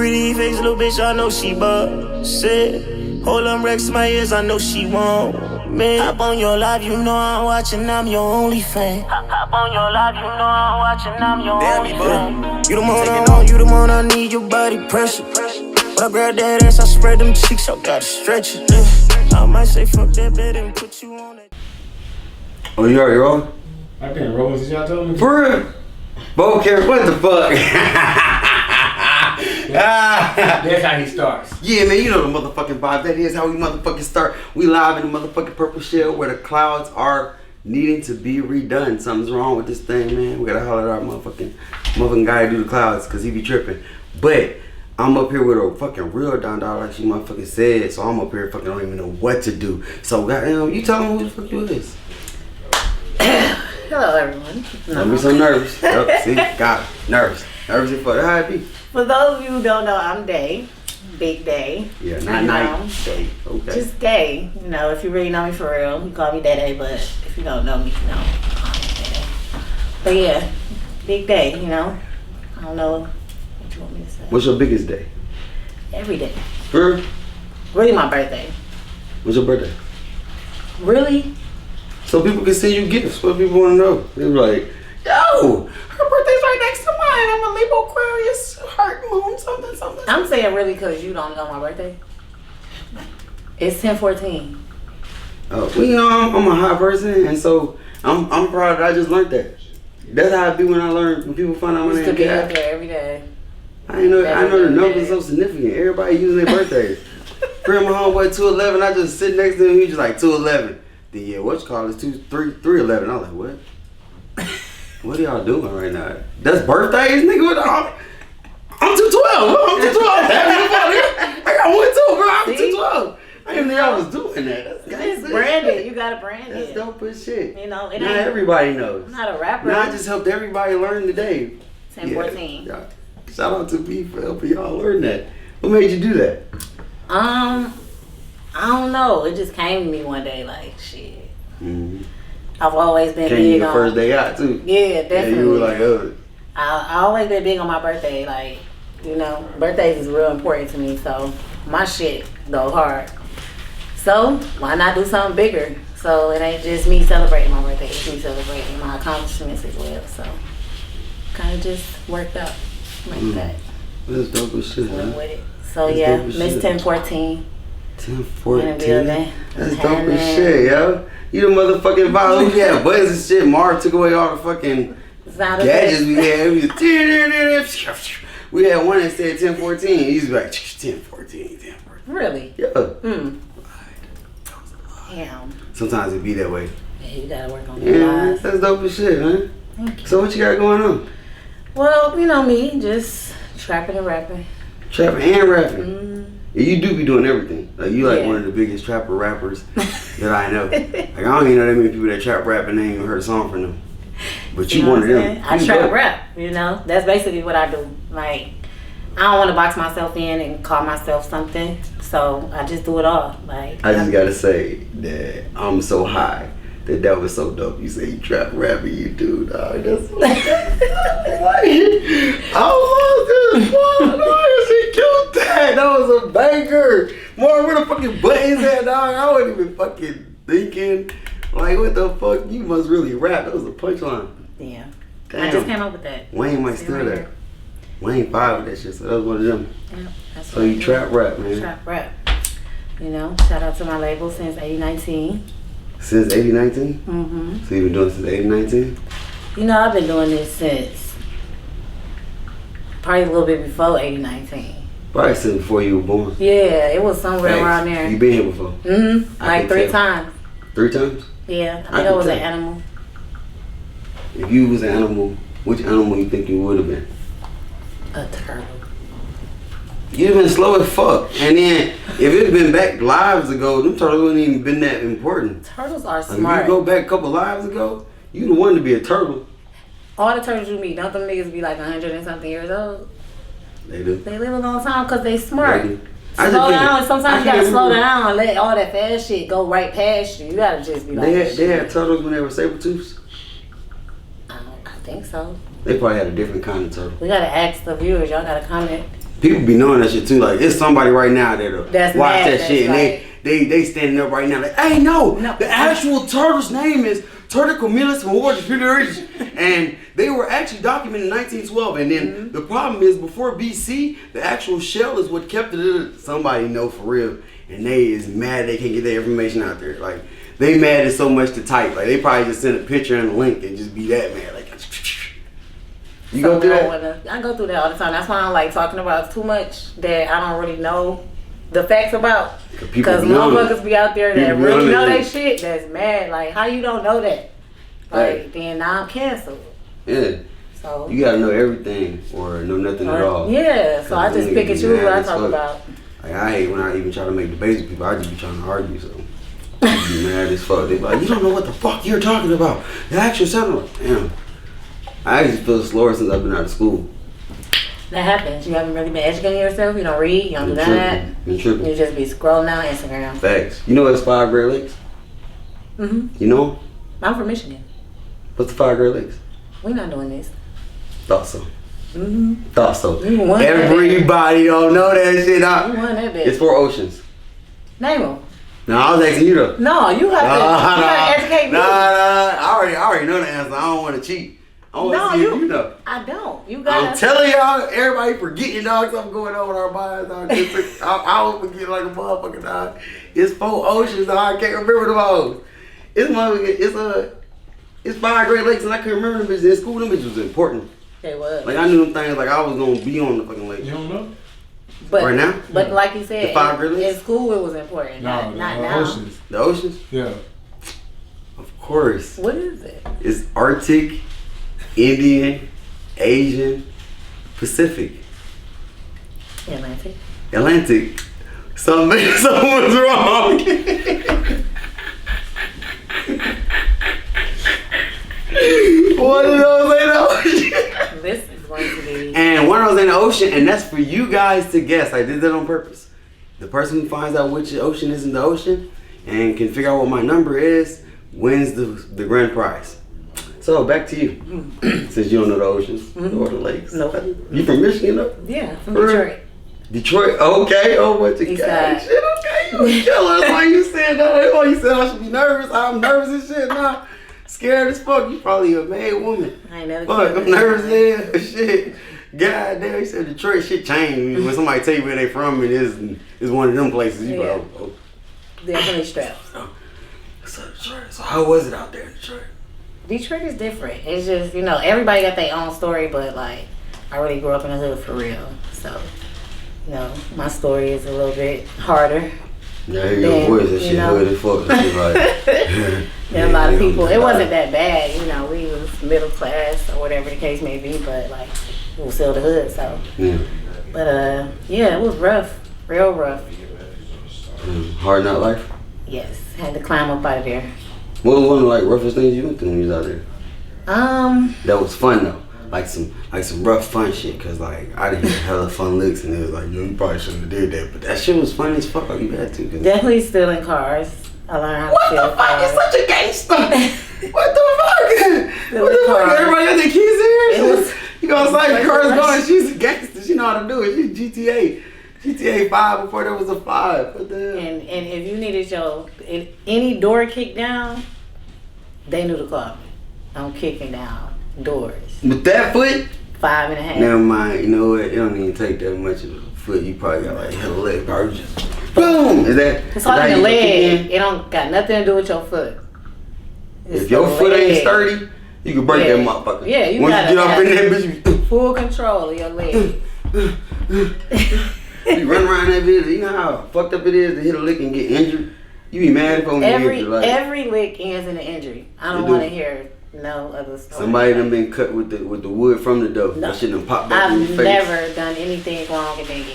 Pretty face, little bitch, I know she busted. Hold them Rex to my ears, I know she want me. Hop on your live, you know I'm watching, I'm your only fan. Hop on your live, you know I'm watching, I'm your only fan. You the one I want, you the one I need, your body pressure. When I grab that ass, I spread them cheeks, I gotta stretch it. I might say fuck that bed and put you on it. Oh, you already rolling? I can't roll since y'all told me. For real? Bo care what the fuck? That's how he starts. Yeah, man, you know the motherfucking vibe. That is how we motherfucking start. We live in the motherfucking purple shell where the clouds are needing to be redone. Something's wrong with this thing, man. We gotta holler at our motherfucking guy to do the clouds because he be tripping. But I'm up here with a fucking real Don Dog like she motherfucking said. So I'm up here fucking don't even know what to do. So goddamn, you tell them who the fuck you is. Hello, everyone. Don't be so nervous. Yep, see, got it. Nervous. Nervous as fuck. How it be? For those of you who don't know, I'm Day. Big Day. Yeah, not night. Day. Okay. Just Day. You know, if you really know me for real, you call me Day. But if you don't know me, you know, call me Day. But yeah, Big Day, you know. I don't know what you want me to say. What's your biggest day? Every day. For? Really my birthday. What's your birthday? Really? So people can send you gifts. What people want to know? They're like, yo, her birthday's right next to mine. I'm a Libra Aquarius, heart, moon, something. I'm saying really because you don't know my birthday. It's 10/14. Well, you know, I'm a high person, and so I'm proud that I just learned that. That's how I be when I learn, when people find out my Used to name. be up there every day. I know the numbers so significant. Everybody using their birthdays. Friend, my homeboy 211, I just sit next to him, he just like 211. Then yeah, what's called is 311. I was like, what? What are y'all doing right now? That's birthdays, nigga. What the? I'm 212. I'm 212. I got one too, bro. I'm 212. I didn't think I was doing that. It's branded. You gotta brand That's it. dope as shit. You know, it Not ain't. everybody knows. I'm not a rapper. Now I just helped everybody learn today. 10/14. Yeah. Shout out to me for helping y'all learn that. What made you do that? I don't know. It just came to me one day, like shit. Mm-hmm. I've always been Came big your on. first day out too. Yeah, definitely. Yeah, you were like, oh. I always been big on my birthday. Like, you know, birthdays is real important to me. So my shit go hard. So why not do something bigger? So it ain't just me celebrating my birthday. It's me celebrating my accomplishments as well. So kind of just worked out like that. That's dope as shit, man. With it. So That's yeah, dope as Miss shit. 10/14. 10/14. That's dope as shit, yo. You the motherfucking vibe. We had buttons and shit. Marv took away all the fucking gadgets we had. We had one that said 10/14. He used to be like 10/14, 10/14. Really? Yeah. Damn. Sometimes it be that way. Yeah, you gotta work on your Yeah, lives. that's dope as shit, man. Thank you. So what you got going on? Well, you know me, just trapping and rapping. Trapping and rapping. Yeah, you do be doing everything. Like you like one of the biggest trapper rappers that I know. Like I don't even know that many people that trap rap and they ain't even heard a song from them. But you one of them. I trap rap, you know. That's basically what I do. Like I don't want to box myself in and call myself something. So I just do it all. Like I just gotta say that I'm so high that was so dope. You say you trap rap and you do, dog. That's so I was this one, dog. She killed that. That was a banger. More where the fucking buttons at, dog. I wasn't even fucking thinking. Like, what the fuck? You must really rap. That was a punchline. Yeah. Damn. I just came up with that. Wayne might steal right that. here. Wayne 5 with that shit, so that was one of them. Yeah, that's So you trap rap, man. Trap rap. You know, shout out to my label since 2019. Since 2019? Mm-hmm. So you been doing it since 2019? You know, I've been doing this since probably a little bit before 2019. Probably since before you were born. Yeah, it was somewhere around there. You been here before? Mm-hmm. Like 3 times. 3 times? Yeah, I think I was an animal. If you was an animal, which animal you think you would have been? A turtle. You'd have been slow as fuck. And then, if it had been back lives ago, them turtles wouldn't even been that important. Turtles are Like, smart. if you go back a couple lives ago, you the one to be a turtle. All the turtles you meet, don't them niggas be like 100 and something years old? They do. They live a long time because they smart. They do. Slow down. Sometimes you gotta slow down and let all that fast shit go right past you. You gotta just be like. They had turtles when they were saber tooths. I think so. They probably had a different kind of turtle. We gotta ask the viewers. Y'all gotta comment People be knowing that shit too. Like, it's somebody right now that'll That's watch mad, that that's shit and like- they standing up right now like, hey, no, No. the actual turtle's name is Turtlecomylus mawardus, and they were actually documented in 1912. And then the problem is, before BC, the actual shell is what kept it. Somebody know for real, and they is mad they can't get their information out there. Like, they mad it's so much to type. Like, they probably just send a picture and a link and just be that mad. Like, you go through that? I go through that all the time. That's why I don't like talking about too much that I don't really know the facts about. Because motherfuckers be out there that People be really on know that that shit. That's mad. Like, how you don't know that? Like, then now I'm canceled. Yeah. So You gotta know everything or know nothing at all. yeah. So I just pick and choose what I talk fuck. about. Like, I hate when I even try to make debates with people. I just be trying to argue, so I be mad as fuck. They be like, you don't know what the fuck you're talking about. The actual sound. Damn. I actually feel slower since I've been out of school. That happens. You haven't really been educating yourself. You don't read. You don't do none of that. Been tripping. You just be scrolling down Instagram. Facts. You know what's 5 Great Lakes? You know 'em? I'm from Michigan. What's the 5 Great Lakes? We're not doing this. Thought so. Thought so. You won that Everybody don't know that shit. You won that bitch. It's 4 oceans. Name them. No, I was asking you though. No, you have to educate me. Nah, I already know the answer. I don't want to cheat. I want to see if you know. I don't. You gotta. I'm telling y'all, everybody forgetting, dog, something going on with our minds, dog. I was forgetting like a motherfucker, dog. It's 4 oceans, dog. I can't remember them all. It's 5 Great Lakes, and I can't remember them bitches. In school, them bitches was important. They was. Like, I knew them things, like I was gonna be on the fucking lake. You don't know? But, right now? But like you said, The 5 Great Lakes? in school it was important. No, not the now. oceans. The oceans? Yeah. Of course. What is it? It's Arctic, Indian, Asian, Pacific. Atlantic. Atlantic. Something's wrong. One of those ain't the ocean. This is going to be. And one of those in the ocean, and that's for you guys to guess. I did that on purpose. The person who finds out which ocean is in the ocean and can figure out what my number is wins the grand prize. So back to you. Since you don't know the oceans or the lakes. Nope. You from Michigan though? Yeah, from Detroit. Detroit, okay. Oh, what you East got? side. Shit, okay. You a killer. That's why you said that. That's why you said I should be nervous. I'm nervous and shit now. Scared as fuck. You probably a mad woman. I ain't never Fuck, killed I'm nervous anybody. as shit. God damn, you said Detroit shit changed. When somebody tell you where they from, it is one of them places. You Yeah. go, oh. Definitely strapped. So Detroit. So how was it out there in Detroit? Detroit is different. It's just, everybody got their own story, but like, I really grew up in the hood for real. So, my story is a little bit harder. Yeah, I hear your voice. That shit hood as fuck. That shit like, There are a lot of people. It wasn't that bad, we was middle class or whatever the case may be, but like, it was still the hood, so. Yeah. But yeah, it was rough. Real rough. Hard not life. Yes. Had to climb up out of there. What was one of the like roughest things you went through when you was out there? That was fun though. Like some rough fun shit, cause like I didn't hear hella fun licks and it was like, yo, you probably shouldn't have did that, but that shit was funny as fuck. Like you had to. Definitely stealing cars. I learned how to What steal the fuck? cars. You're such a gangster. What the fuck? Stealing What the fuck? cars. Everybody got their keys It here. was- You gonna say the Like, car's like- going? She's a gangster. She know how to do it. She's GTA 5 before there was a 5. What the hell? And if you needed any door kicked down, they knew to call me. I'm kicking down doors. With that foot? 5.5. Never mind. You know what? It don't even take that much of a foot. You probably got like hella leg power. You just boom. Is that? It's all is that in how the you leg. kick It don't got nothing to do with your foot. in? It's If your the foot ain't leg. sturdy, you can break Yeah. that motherfucker. Yeah, you Once gotta you get up in have- that bitch, you Full control of your leg. You run around that bitch. You know how fucked up it is to hit a lick and get injured. You be mad if only every injured. Like every lick ends in an injury. I don't It do. want to hear no other story. somebody done been cut with the wood from the dough. No. That shit done popped back in your I've face. never done anything wrong and then get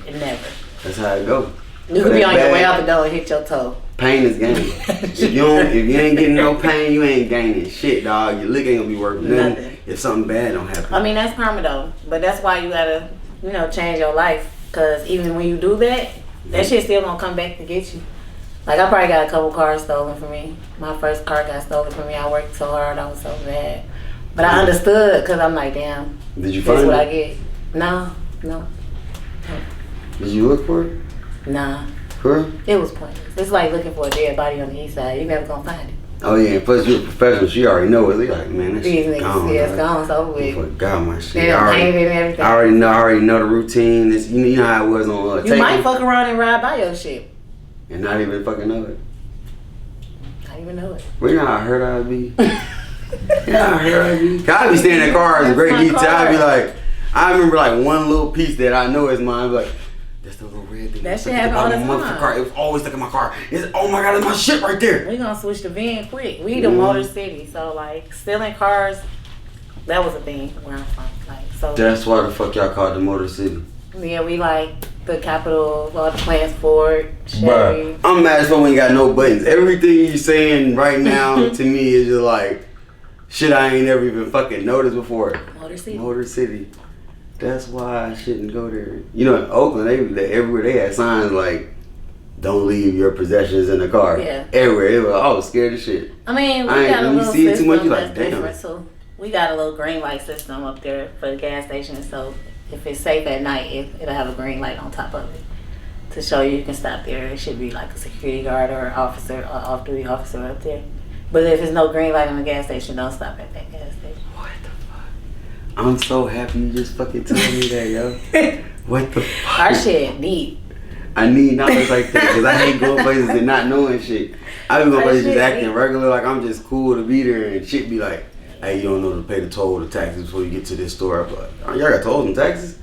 injured. Never. That's how it go. You could be on your way out the door and hit your toe. Pain is gaining. if you ain't getting no pain, you ain't gaining shit, dog. Your lick ain't gonna be worth nothing Nothing. if something bad don't happen. I mean, that's karma though. But that's why you gotta, change your life. Cause even when you do that, that shit still gonna come back to get you. Like I probably got a couple cars stolen from me. My first car got stolen from me. I worked so hard, I was so bad. But I understood, cause I'm like, damn, Did you that's find what I it? get. No. Did you look for it? Nah. For real? It was pointless. It's like looking for a dead body on the east side. You never gonna find it. Oh yeah, and plus you're a professional. She already know it. They like, man, that These shit niggas, gone. yeah, it's gone. It's over I with. forgot my shit. They done painted and everything. I already know the routine. It's, you know how it was on You Taken, might fuck around and ride by your shit. and not even fucking know it. Not even know it. Well, you know how hurt I'd be. Yeah, I heard you. I be staying in cars in great That's my detail. I be car. like, I remember like one little piece that I know is mine. I be like, that's the little red thing. That shit stuck at happen all the bottom of my time. car. It was always stuck in my car. It's, oh my god, it's my shit right there. We gonna switch the van quick. We the Motor City, so like stealing cars, that was a thing where I'm from. Like so. That's why the fuck y'all called the Motor City. Yeah, we like the capital, all the plans for it. Chevy. Bruh, I'm mad as fuck when you got no buttons. Everything you saying right now to me is just like shit I ain't never even fucking noticed before. Motor City. Motor City. That's why I shouldn't go there. You know, in Oakland, they everywhere they had signs like, "Don't leave your possessions in the car." Yeah. Everywhere. I was scared of shit. I mean, we I ain't- got a when you little see it too system much, you like, that's damn. different too. We got a little green light system up there for the gas station, so if it's safe at night, it'll have a green light on top of it to show you can stop there. It should be like a security guard or an officer, or off-duty officer up there. But if there's no green light on the gas station, don't stop at that gas station. What the fuck? I'm so happy you just fucking told me that, yo. What the fuck? Our shit deep. I need knowledge like that because I hate going places and not knowing shit. I be going Our places just shit acting deep. regular, like I'm just cool to be there, and shit be like, hey, you don't know to pay the toll or the taxes before you get to this store. I'm like, oh, y'all got tolls and taxes?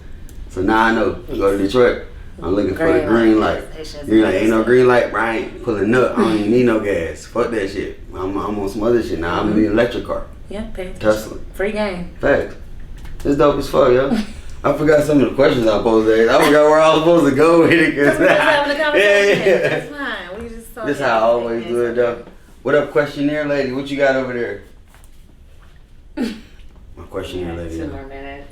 So now I know. I go to Detroit, I'm looking for the green light. You're like, ain't no green light, bro. I ain't pulling up. I don't even need no gas. Fuck that shit. I'm on some other shit now. I'm in the electric car. Yeah, pay attention. Tesla. Free game. Facts. It's dope as fuck, yo. I forgot some of the questions I posed to ask. I forgot where I was supposed to go with it. Because we're just having a conversation. Yeah. That's fine. We just talking. This how I always do it, though. What up, questionnaire lady? What you got over there? My questionnaire lady. 2 yo. more minutes.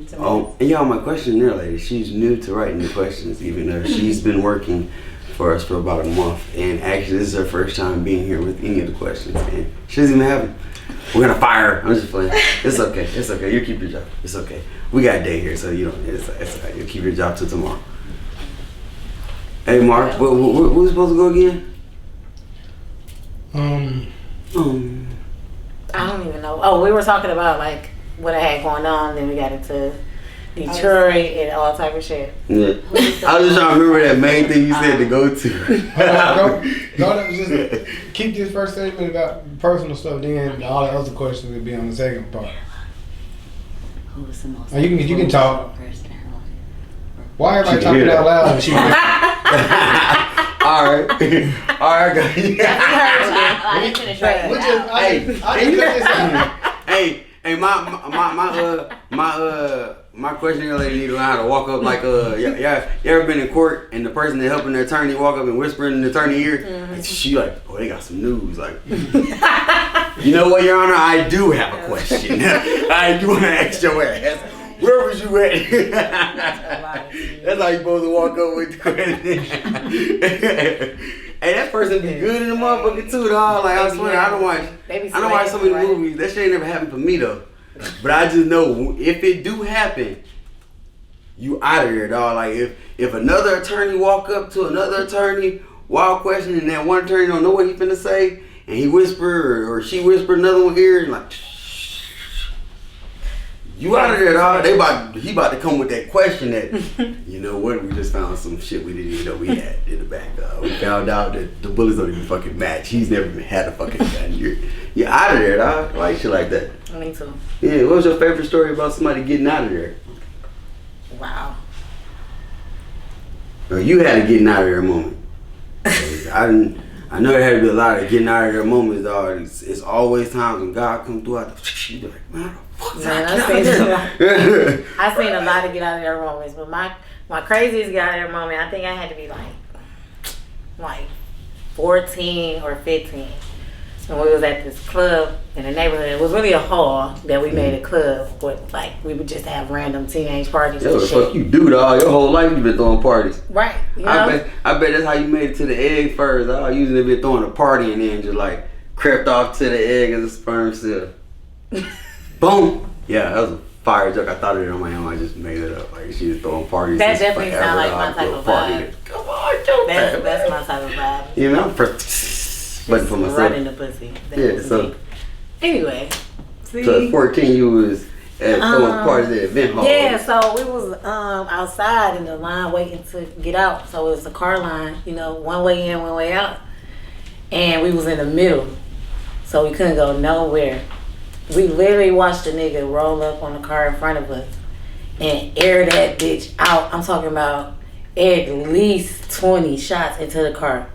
2 Oh, minutes. and y'all, my questionnaire lady, she's new to writing the questions, even though she's been working for us for about a month. And actually, this is her first time being here with any of the questions. And she doesn't even have it. We're gonna fire her. I'm just playing. It's okay. It's okay. You keep your job. It's okay. We got a day here, so you don't. It's okay. You keep your job till tomorrow. Hey, Mark, where we supposed to go again? I don't even know. Oh, we were talking about like what I had going on. Then we got into Detroit and all type of shit. Yeah. I was just trying to remember that main thing you said to go to. Just keep this first statement about personal stuff, then all the other questions will be on the second part. Who was the most? Oh, you can talk. person? Why everybody She can talking hear out loud? And she All right. All right, guys. I didn't finish right. We just, I just cut this out. Hey, my questionnaire lady need to learn how to walk up like yeah. You ever been in court and the person that helping the attorney walk up and whisper in the attorney ear? And she like, oh, they got some news. Like, you know what, Your Honor? I do have a question. I do want to ask your ass. Where was you at? That's how you supposed to walk up with the question. Hey, that person be good in the motherfucker too, dog. Like I swear, I don't watch so many movies. That shit ain't never happened for me though. But I just know if it do happen, you out of there, dog. Like if another attorney walk up to another attorney while questioning, and that one attorney don't know what he finna say, and he whisper or she whisper another one ear, and like. You out of there, dog. He about to come with that question that, you know what, we just found some shit we didn't even know we had in the back. We found out that the bullets don't even fucking match. He's never even had a fucking gun. You're out of there, dog. I like shit like that. Me too. Yeah, what was your favorite story about somebody getting out of there? Wow. Or you had a getting out of there moment. I know there had to be a lot of getting out of there moments, dog. It's always times when God comes through out the, you be like, man, Man, I've seen a lot of get out of there moments, but my craziest get out of there moment, I think I had to be like 14 or 15. And we was at this club in the neighborhood. It was really a hall that we made a club, but like we would just have random teenage parties Yo, and the shit. fuck you do, dog? Your whole life you been throwing parties. Right, you know? I bet that's how you made it to the egg first. I usually been throwing a party and then just like crept off to the egg as a sperm cell. Boom. Yeah, that was a fire joke. I thought of it on my own. I just made it up. Like she was throwing parties. That definitely sounds like my type of vibe. Come on, joke. That's my type of vibe. You know, but for myself. Running the pussy. Yeah. So. Me. Anyway. See? So at 14, you was at throwing parties at event hall. Yeah, so we was outside in the line waiting to get out. So it was a car line, you know, one way in, one way out. And we was in the middle. So we couldn't go nowhere. We literally watched the nigga roll up on the car in front of us and air that bitch out. I'm talking about at least 20 shots into the car.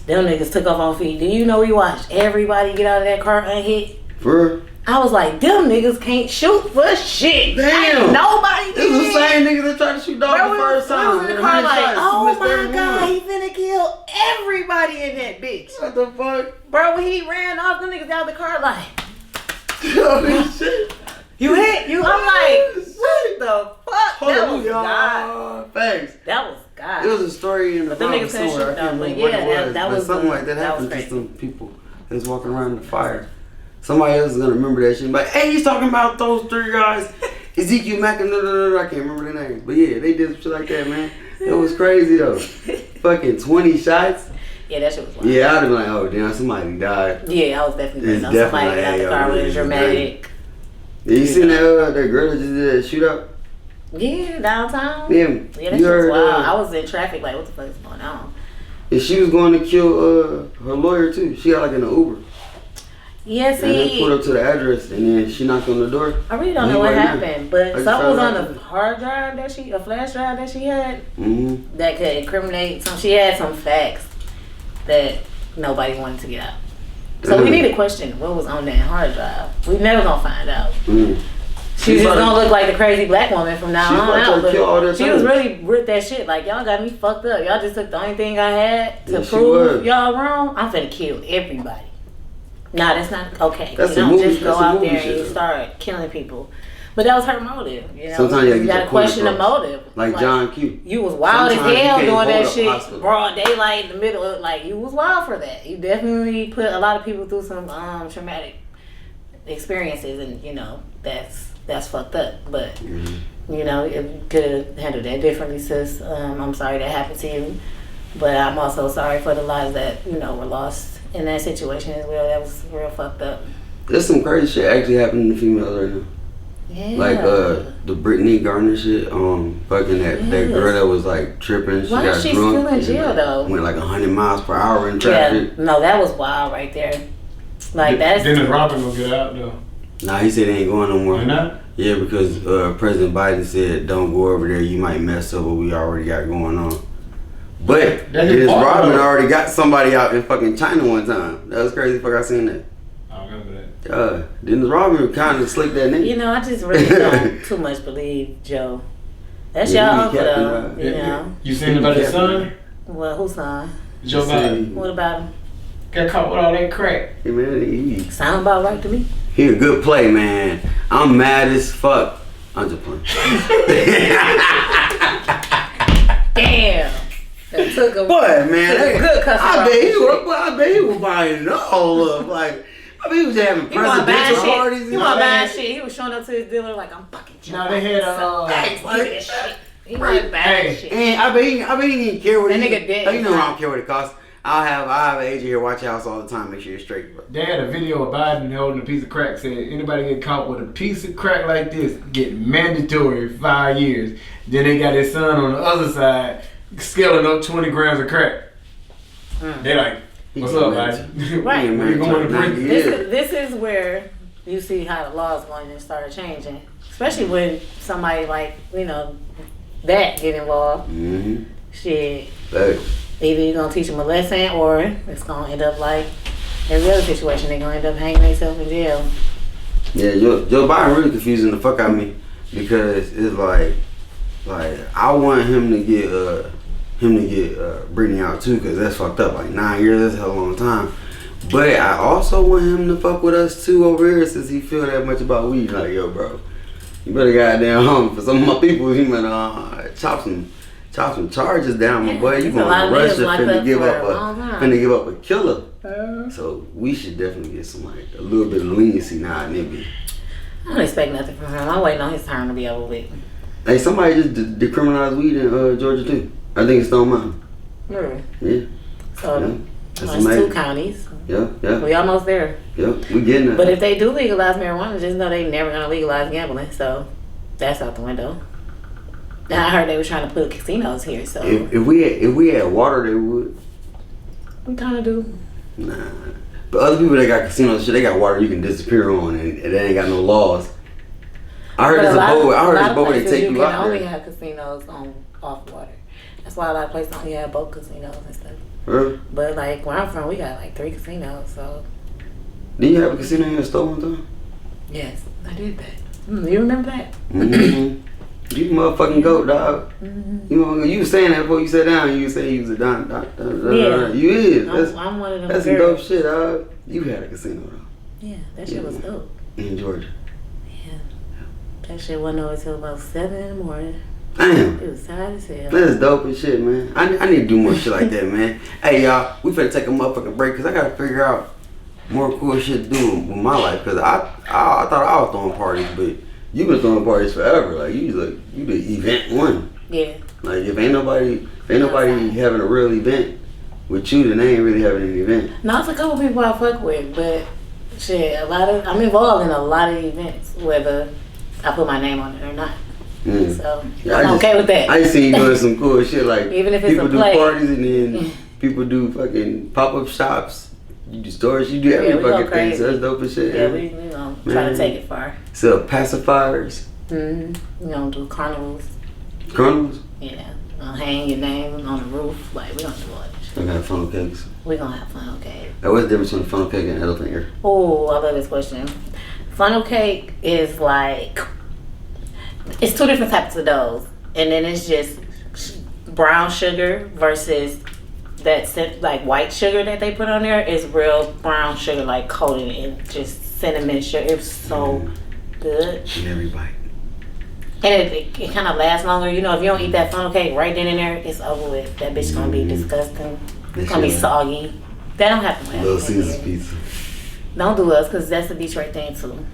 Them niggas took off on feet. Do you know we watched everybody get out of that car unhit? For real? I was like, them niggas can't shoot for shit. Damn. Nobody This did. is the same nigga that tried to shoot dog the first time. I was in the car like, oh my God, he finna kill everybody in that bitch. What the fuck? Bro, when he ran off, them niggas out the car like, Holy shit. you hit you. I'm like, what the fuck? That was God. Thanks. That was God. It was a story in the them Bible niggas couldn't somewhere. shoot I can't though, but remember what yeah, it was. that But was something like that happened to some people that was walking around in the fire. Somebody else is gonna remember that shit. Like, hey, he's talking about those three guys. Ezekiel Mack and I can't remember their names. But yeah, they did some shit like that, man. It was crazy though. Fucking 20 shots. Yeah, that shit was wild. Yeah, I'd have been like, oh damn, somebody died. Yeah, I was definitely It's somebody definitely get out the like, car yo, with a this is dramatic. Yeah, you seen that girl that just did that shootout? Yeah, downtown. Yeah, Yeah, that you shit was heard wild. I was in traffic like, what the fuck is going on? and she was going to kill her lawyer too. She got like in an Uber. Yeah, And they see, pulled up to the address and then she knocked on the door. I really don't He know what wasn't there. happened, but I just something was found on out. the hard drive a flash drive that she had Mm-hmm. that could incriminate some. She had some facts that nobody wanted to get out. So we need to question what was on that hard drive. We never gonna find out. Mm. She's just gonna look like the crazy black woman from now She's on about out. to But kill all that she time. was really with that shit. Like, y'all got me fucked up. Y'all just took the only thing I had to Yeah, she prove was. y'all wrong. I'm finna kill everybody. Nah, that's not okay. That's you a don't movie- just go that's a out movie there shit, and you though. start killing people. But that was her motive. You know, Sometimes you you gotta gotta get your point question the across. motive. Like John Q. You was wild as Sometimes you hell can't doing hold that up shit, hospital. broad daylight in the middle of, like, you was wild for that. You definitely put a lot of people through some traumatic experiences, and you know that's fucked up. But you know, you could have handled that differently, sis. I'm sorry that happened to you, but I'm also sorry for the lives that you know were lost in that situation as well. That was real fucked up. There's some crazy shit actually happening to females right now. Yeah. Like the Brittany Garner shit, fucking that girl that was like tripping. She Why got is she drunk still in and, jail, like, though? Went like 100 miles per hour in Yeah, traffic. no, that was wild right there. Like that's Dennis Rodman gonna get out though. Nah, he said he ain't going no more. Why not? Yeah, because President Biden said don't go over there. You might mess up what we already got going on. But That's his Dennis fault, Rodman though. already got somebody out in fucking China one time. That was crazy. Fuck, I seen that. I remember that. Dennis Rodman kind of slicked that nigga. you know, I just really don't too much believe Joe. That's Yeah, y'all he uncle Captain though. Rod. You know. You seen about his son? Well, whose son? Joe Biden. What about him? Got caught with all that crack. Hey, man, he Sound about right to me. a good play, man. I'm mad as fuck. I'm just playing. Damn. That took him. But man, Took a good cuss I out. bet he was buying it all up. Like, I mean, he was having He wasn't buying presidential shit. parties. He and wasn't shit. buying shit. He was showing up to his dealer like, I'm fucking Joe. No, they had Thanks, like- give me shit. He wasn't buying Hey. shit. And I bet he didn't care what That he. nigga dead. You know, I don't care what it costs. I have an agent here watch your house all the time. Make sure you're straight, bro. They had a video of Biden holding a piece of crack. Said anybody get caught with a piece of crack like this get mandatory 5 years. Then they got his son on the other side scaling up 20 grams of crack. They like, what's up, Biden? Right. Yeah, Where you going to man, prison? This is where you see how the law is going to start changing. Especially when somebody like, you know, that get involved. Mm-hmm. Shit. Hey. Either you're going to teach them a lesson or it's going to end up like every other situation. They're going to end up hanging themselves in jail. Yeah, Joe Biden really confusing the fuck out of me because it's like I want him to get Brittany out too because that's fucked up. Like 9 years, that's a hell of a long time. But I also want him to fuck with us too over here since he feel that much about weed. Like, yo, bro, you better goddamn for some of my people, you better chop some charges down, my boy. You there's a lot gonna of rush niggas locked finna up give for up a long time. a killer. So we should definitely get some like a little bit of leniency now and then. I don't expect nothing from him. I'm waiting on his turn to be over with. Hey, somebody just decriminalized weed in Georgia too. I think it's Stone Mountain. Really? Yeah. So Yeah. That's that's amazing. 2 counties. Yeah, yeah, We almost there. yeah. We getting it. But if they do legalize marijuana, just know they never gonna legalize gambling. So that's out the window. And I heard they were trying to put casinos here. So if we had water, they would. we kind of do. Nah. But other people that got casinos, shit, they got water you can disappear on, and they ain't got no laws. I heard there's a boat. I heard there's a boat they take you out You can only there. have casinos on off water. That's why a lot of places only have boat casinos and stuff. Really? But like where I'm from, we got like 3 casinos. So Did you have a casino in your store one time? yes, I did that. You remember that? Mm-hmm. You motherfucking goat, dog. You was saying that before you sat down. You say you was a don. Yeah. You is. I'm one of them That's some girls. dope shit, dog. You had a casino though Yeah, that shit was dope. in Georgia. Yeah. That shit wasn't over till about 7 in the morning. Damn. It was tired as hell. That's dope as shit, man. I need to do more shit like that, man. Hey, y'all, we finna take a motherfucking break because I gotta figure out more cool shit to do with my life. Because I thought I was throwing parties, but you been throwing parties forever. Like you the event one. Yeah. Like if ain't nobody having a real event with you, then they ain't really having an event. No, it's a couple people I fuck with, but shit, I'm involved in a lot of events, whether I put my name on it or not. Mm. So Yeah, I'm okay with that. I just seen you doing some cool shit like Even if it's people a do play. parties and then people do fucking pop-up shops. You do stores, you do Yeah, every we go fucking thing. crazy. So that's dope as shit. Yeah, we gonna try Man. to take it far. Sell pacifiers, We gonna do carnivals. carnivals. Yeah. Gonna hang your name on the roof. Like, we gonna do all that shit. I got funnel cakes. We gonna have fun, okay? Now, what's the difference between a funnel cake and elephant ear? Oh, I love this question. Funnel cake is like, it's 2 different types of doughs. And then it's just brown sugar versus that like white sugar that they put on there is real brown sugar, like coated in just cinnamon sugar. It's so good. In every bite. And it kind of lasts longer. You know, if you don't eat that funnel cake right then and there, it's over with. That bitch gonna be disgusting. It's gonna be soggy. That don't happen with Little everything. Caesar's pizza. Don't do us, because that's a Detroit thing too.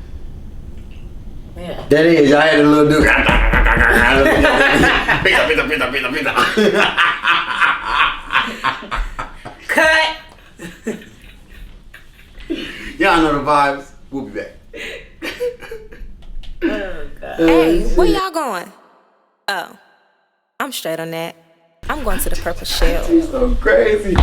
Yeah. That is, I had a little dude. Pizza. Cut! Y'all know the vibes. We'll be back. Oh, God. Hey, where y'all going? Oh, I'm straight on that. I'm going to the Purple Shell. She's so crazy.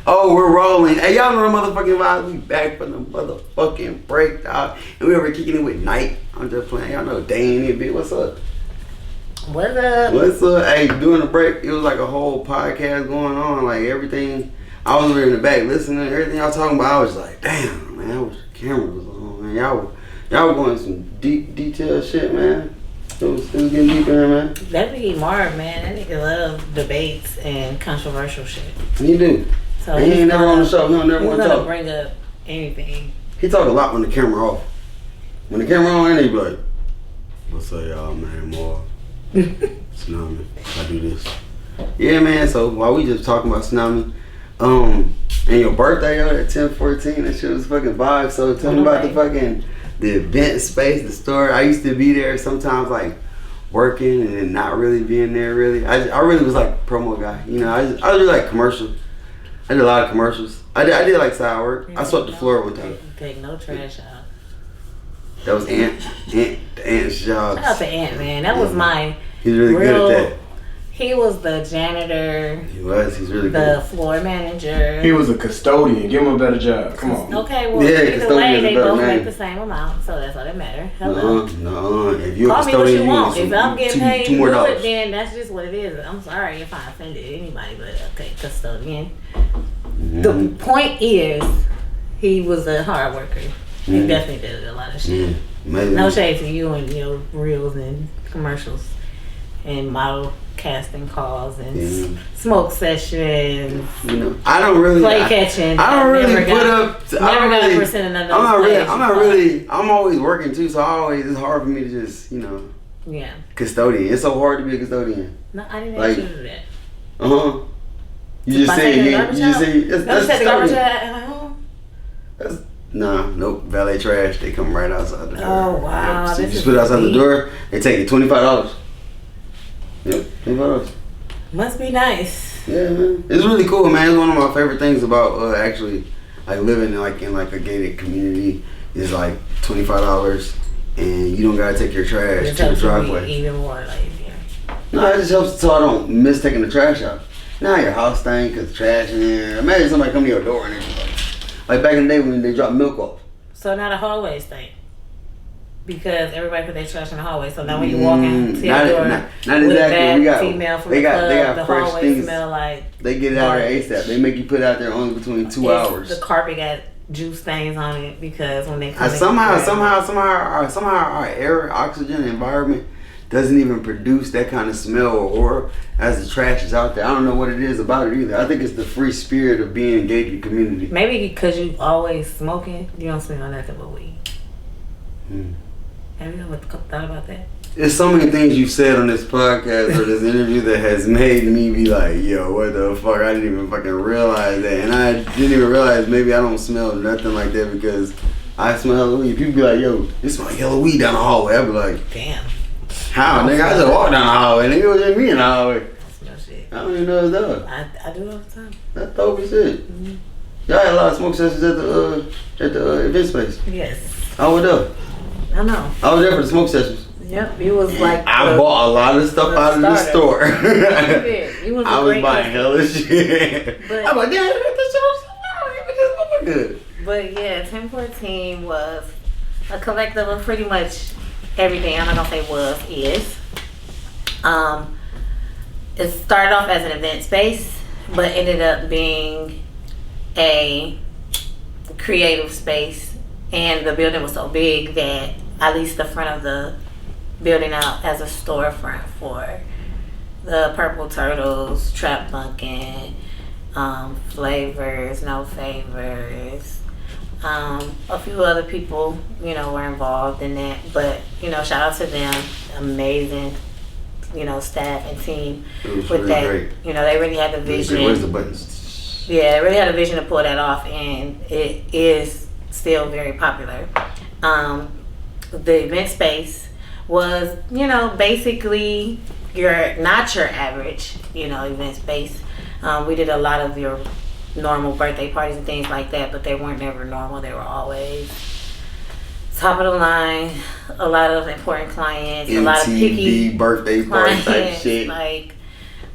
Oh, we're rolling. Hey, y'all know the motherfucking vibes. We back from the motherfucking break, dog. And we over kicking it with Night. I'm just playing. Y'all know Dane and bitch. What's up? What up? What's up? Hey, during the break, it was like a whole podcast going on. Like everything. I was over in the back listening to everything y'all talking about. I was like, damn, man. I wish the camera was on, man. Y'all were going some deep, detailed shit, man. It was getting deep in there, man. That be Marv, man. That nigga love debates and controversial shit. He do. So He ain't never on the show. He don't never he's want to gonna talk. bring up anything. He talk a lot when the camera off. When the camera on, he be like, what's up, y'all, man? More tsunami. I do this. Yeah, man. So while we just talking about tsunami, and your birthday, yo, at 10/14, that shit was fucking vibe. So tell me about the event space, the store. I used to be there sometimes, like working and then not really being there. Really, I really was like a promo guy. You know, I was really like commercial. I did a lot of commercials. I did like side work. I swept the floor one time. Take no trash out. That was the Ant's job. Shout out to Ant, man. That was mine. He's really good at that. He was the janitor, He was. He's really the good. floor manager. He was a custodian. Give him a better job. Come on. Okay, well, Yeah, either custodian way, is a they better both name. make the same amount, so that's all that matters. Hello. No. If you're a Call me what custodian, you want. If I'm getting paid $2 more good, dollars. then that's just what it is. I'm sorry if I offended anybody, but okay, custodian. Mm-hmm. The point is, he was a hard worker. He Mhm. definitely did a lot of shit. Yeah, maybe. No shade to you and your reels and commercials and model casting calls and Yeah. smoke sessions. You know, I don't really Play catching. I don't really Never put got- up. I never don't got a really. percent of those I'm not really. plays I'm you not call. really. I'm always working too, so it's hard for me to just Yeah. custodian. It's so hard to be a custodian. No, I didn't Like- ask you to do that. You just By say taking the you garbage just out? say No, that's you said the garbage custodian. out at home. Nah, nope. Valet trash. They come right outside the door. Oh wow! Yep. So you This just is put it outside the deep. door. They take you $25. Yep, $25. Must be nice. Yeah, man. It's really cool, man. It's one of my favorite things about actually like living in like a gated community is like $25 and you don't gotta take your trash It to the helps you be driveway. even more lazier. No, it just helps so I don't miss taking the trash out. Now your house stank because trash in there. Imagine somebody come to your door and it's like back in the day when they drop milk off. So now the hallways stink. Because everybody put their trash in the hallway. So now when you walk into your not- door not with a exactly. bad We got- female from they the got- club, they got the fresh hallway things. smell like They get it out there garbage. ASAP. They make you put it out there only between 2 It's- hours. The carpet got juice stains on it because when they come Somehow our air, oxygen, environment doesn't even produce that kind of smell or aura as the trash is out there. I don't know what it is about it either. I think it's the free spirit of being engaged in community. Maybe because you always smoking, you don't smell nothing but weed. Have you ever thought about that? There's so many things you've said on this podcast or this interview that has made me be like, yo, what the fuck? I didn't even fucking realize that. And I didn't even realize maybe I don't smell nothing like that because I smell hella weed. People be like, yo, it smell like hella weed down the hallway. I be like, Damn. how? Nigga, I just walked down the hallway. Nigga, it was just me in the hallway. I smell shit. I don't even know it's done. I do it all the time. That's dope as shit. Y'all had a lot of smoke sessions at the event space. Yes. I was there. I know. I was there for the smoke sessions. Yep. You was like I bought a lot of stuff out of the store. You did. You was a I was great buying customer. hella shit. But- I'm like, yeah, this shit good. But yeah, 1014 was a collective of pretty much everything. I'm not gonna say was, is. It started off as an event space, but ended up being a creative space. And the building was so big that I leased the front of the building out as a storefront for the Purple Turtles, Trap Bunkin', Flavors, No Favors. A few other people, were involved in that. But, shout out to them. Amazing, staff and team It was with really that. great. They really had the vision. Where's the buttons? Yeah, they really had a vision to pull that off, and it is still very popular. The event space was, basically not your average, event space. We did a lot of your normal birthday parties and things like that, but they weren't never normal. They were always top of the line. A lot of important clients, a lot of picky MTV birthday party type clients. shit. Like,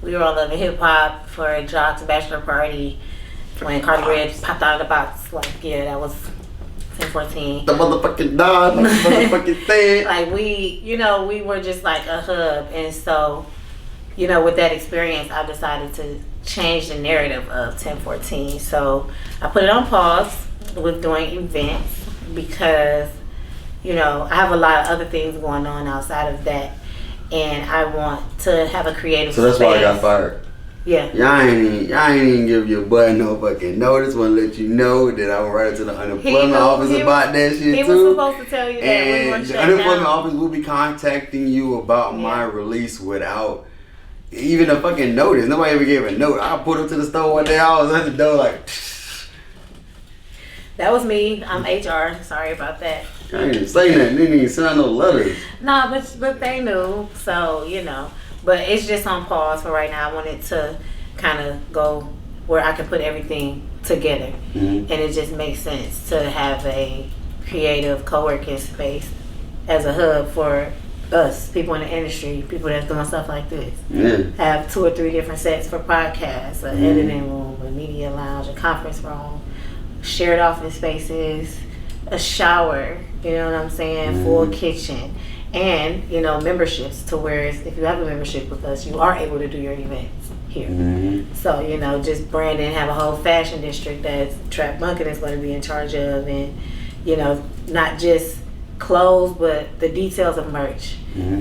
we were all loving hip hop for Jock's bachelor party when Cardi Red popped out of the box. Like, yeah, that was 1014. The motherfucking dog, the motherfucking thing. Like, we were just like a hub. And so, with that experience, I decided to change the narrative of 1014. So I put it on pause with doing events because, I have a lot of other things going on outside of that. And I want to have a creative So that's space. why I got fired. Yeah. Y'all ain't even give your boy no fucking notice. Want to let you know that I will write to the unemployment office about that shit He too. was supposed to tell you that we were And the shut unemployment down. office will be contacting you about my release without even a fucking notice. Nobody ever gave a note. I pulled up to the store one day. I was at the door like, That was me. I'm HR. Sorry about that. I ain't even say nothing. Didn't even send out no letters. No, but they knew. So, But it's just on pause for right now. I wanted to kind of go where I can put everything together. Mm-hmm. And it just makes sense to have a creative co-working space as a hub for us, people in the industry, people that's doing stuff like this. Yeah. Have 2 or 3 different sets for podcasts, an editing room, a media lounge, a conference room, shared office spaces, a shower, you know what I'm saying, full kitchen, and, memberships to where if you have a membership with us, you are able to do your events here. Mm-hmm. So, just branding, have a whole fashion district that Trap Bunkin' is going to be in charge of, and, not just clothes, but the details of merch,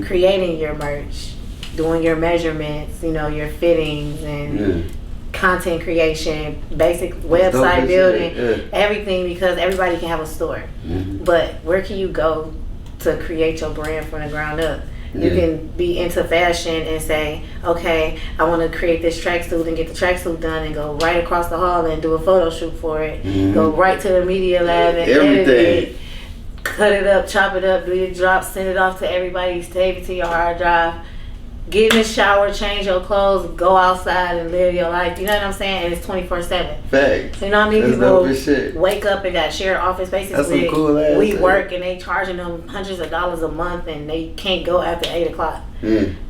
creating your merch, doing your measurements, your fittings and content creation, basic website building, everything, because everybody can have a store. But where can you go to create your brand from the ground up You can be into fashion and say, okay, I want to create this tracksuit and get the tracksuit done and go right across the hall and do a photo shoot for it. Go right to the media lab and edit it, cut it up, chop it up, do your drops, send it off to everybody, save it to your hard drive. Get in the shower, change your clothes, go outside and live your life. You know what I'm saying? And it's 24/7. Facts. You know what I mean? That's People dope as shit. wake up and got shared office spaces. That's some cool ass we shit. work and they charging them hundreds of dollars a month and they can't go after 8 o'clock.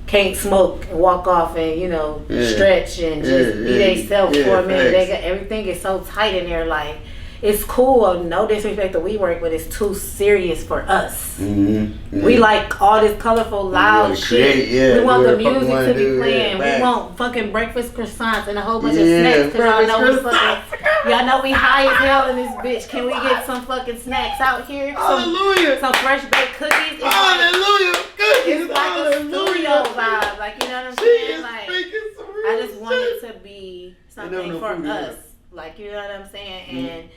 Can't smoke and walk off and, you know, stretch and just be themselves for a minute. They got, everything is so tight in there. Like, it's cool, no disrespect to WeWork, but it's too serious for us. We like all this colorful, loud shit. We want the music to be playing. We want fucking breakfast croissants and a whole bunch of snacks. Cause y'all know we fucking, y'all know we high as hell in this bitch. Can we get some fucking snacks out here? Some fresh baked cookies. It's like a studio vibe. Like, you know what I'm saying? Like, I just want it to be something for us. Like, you know what I'm saying? And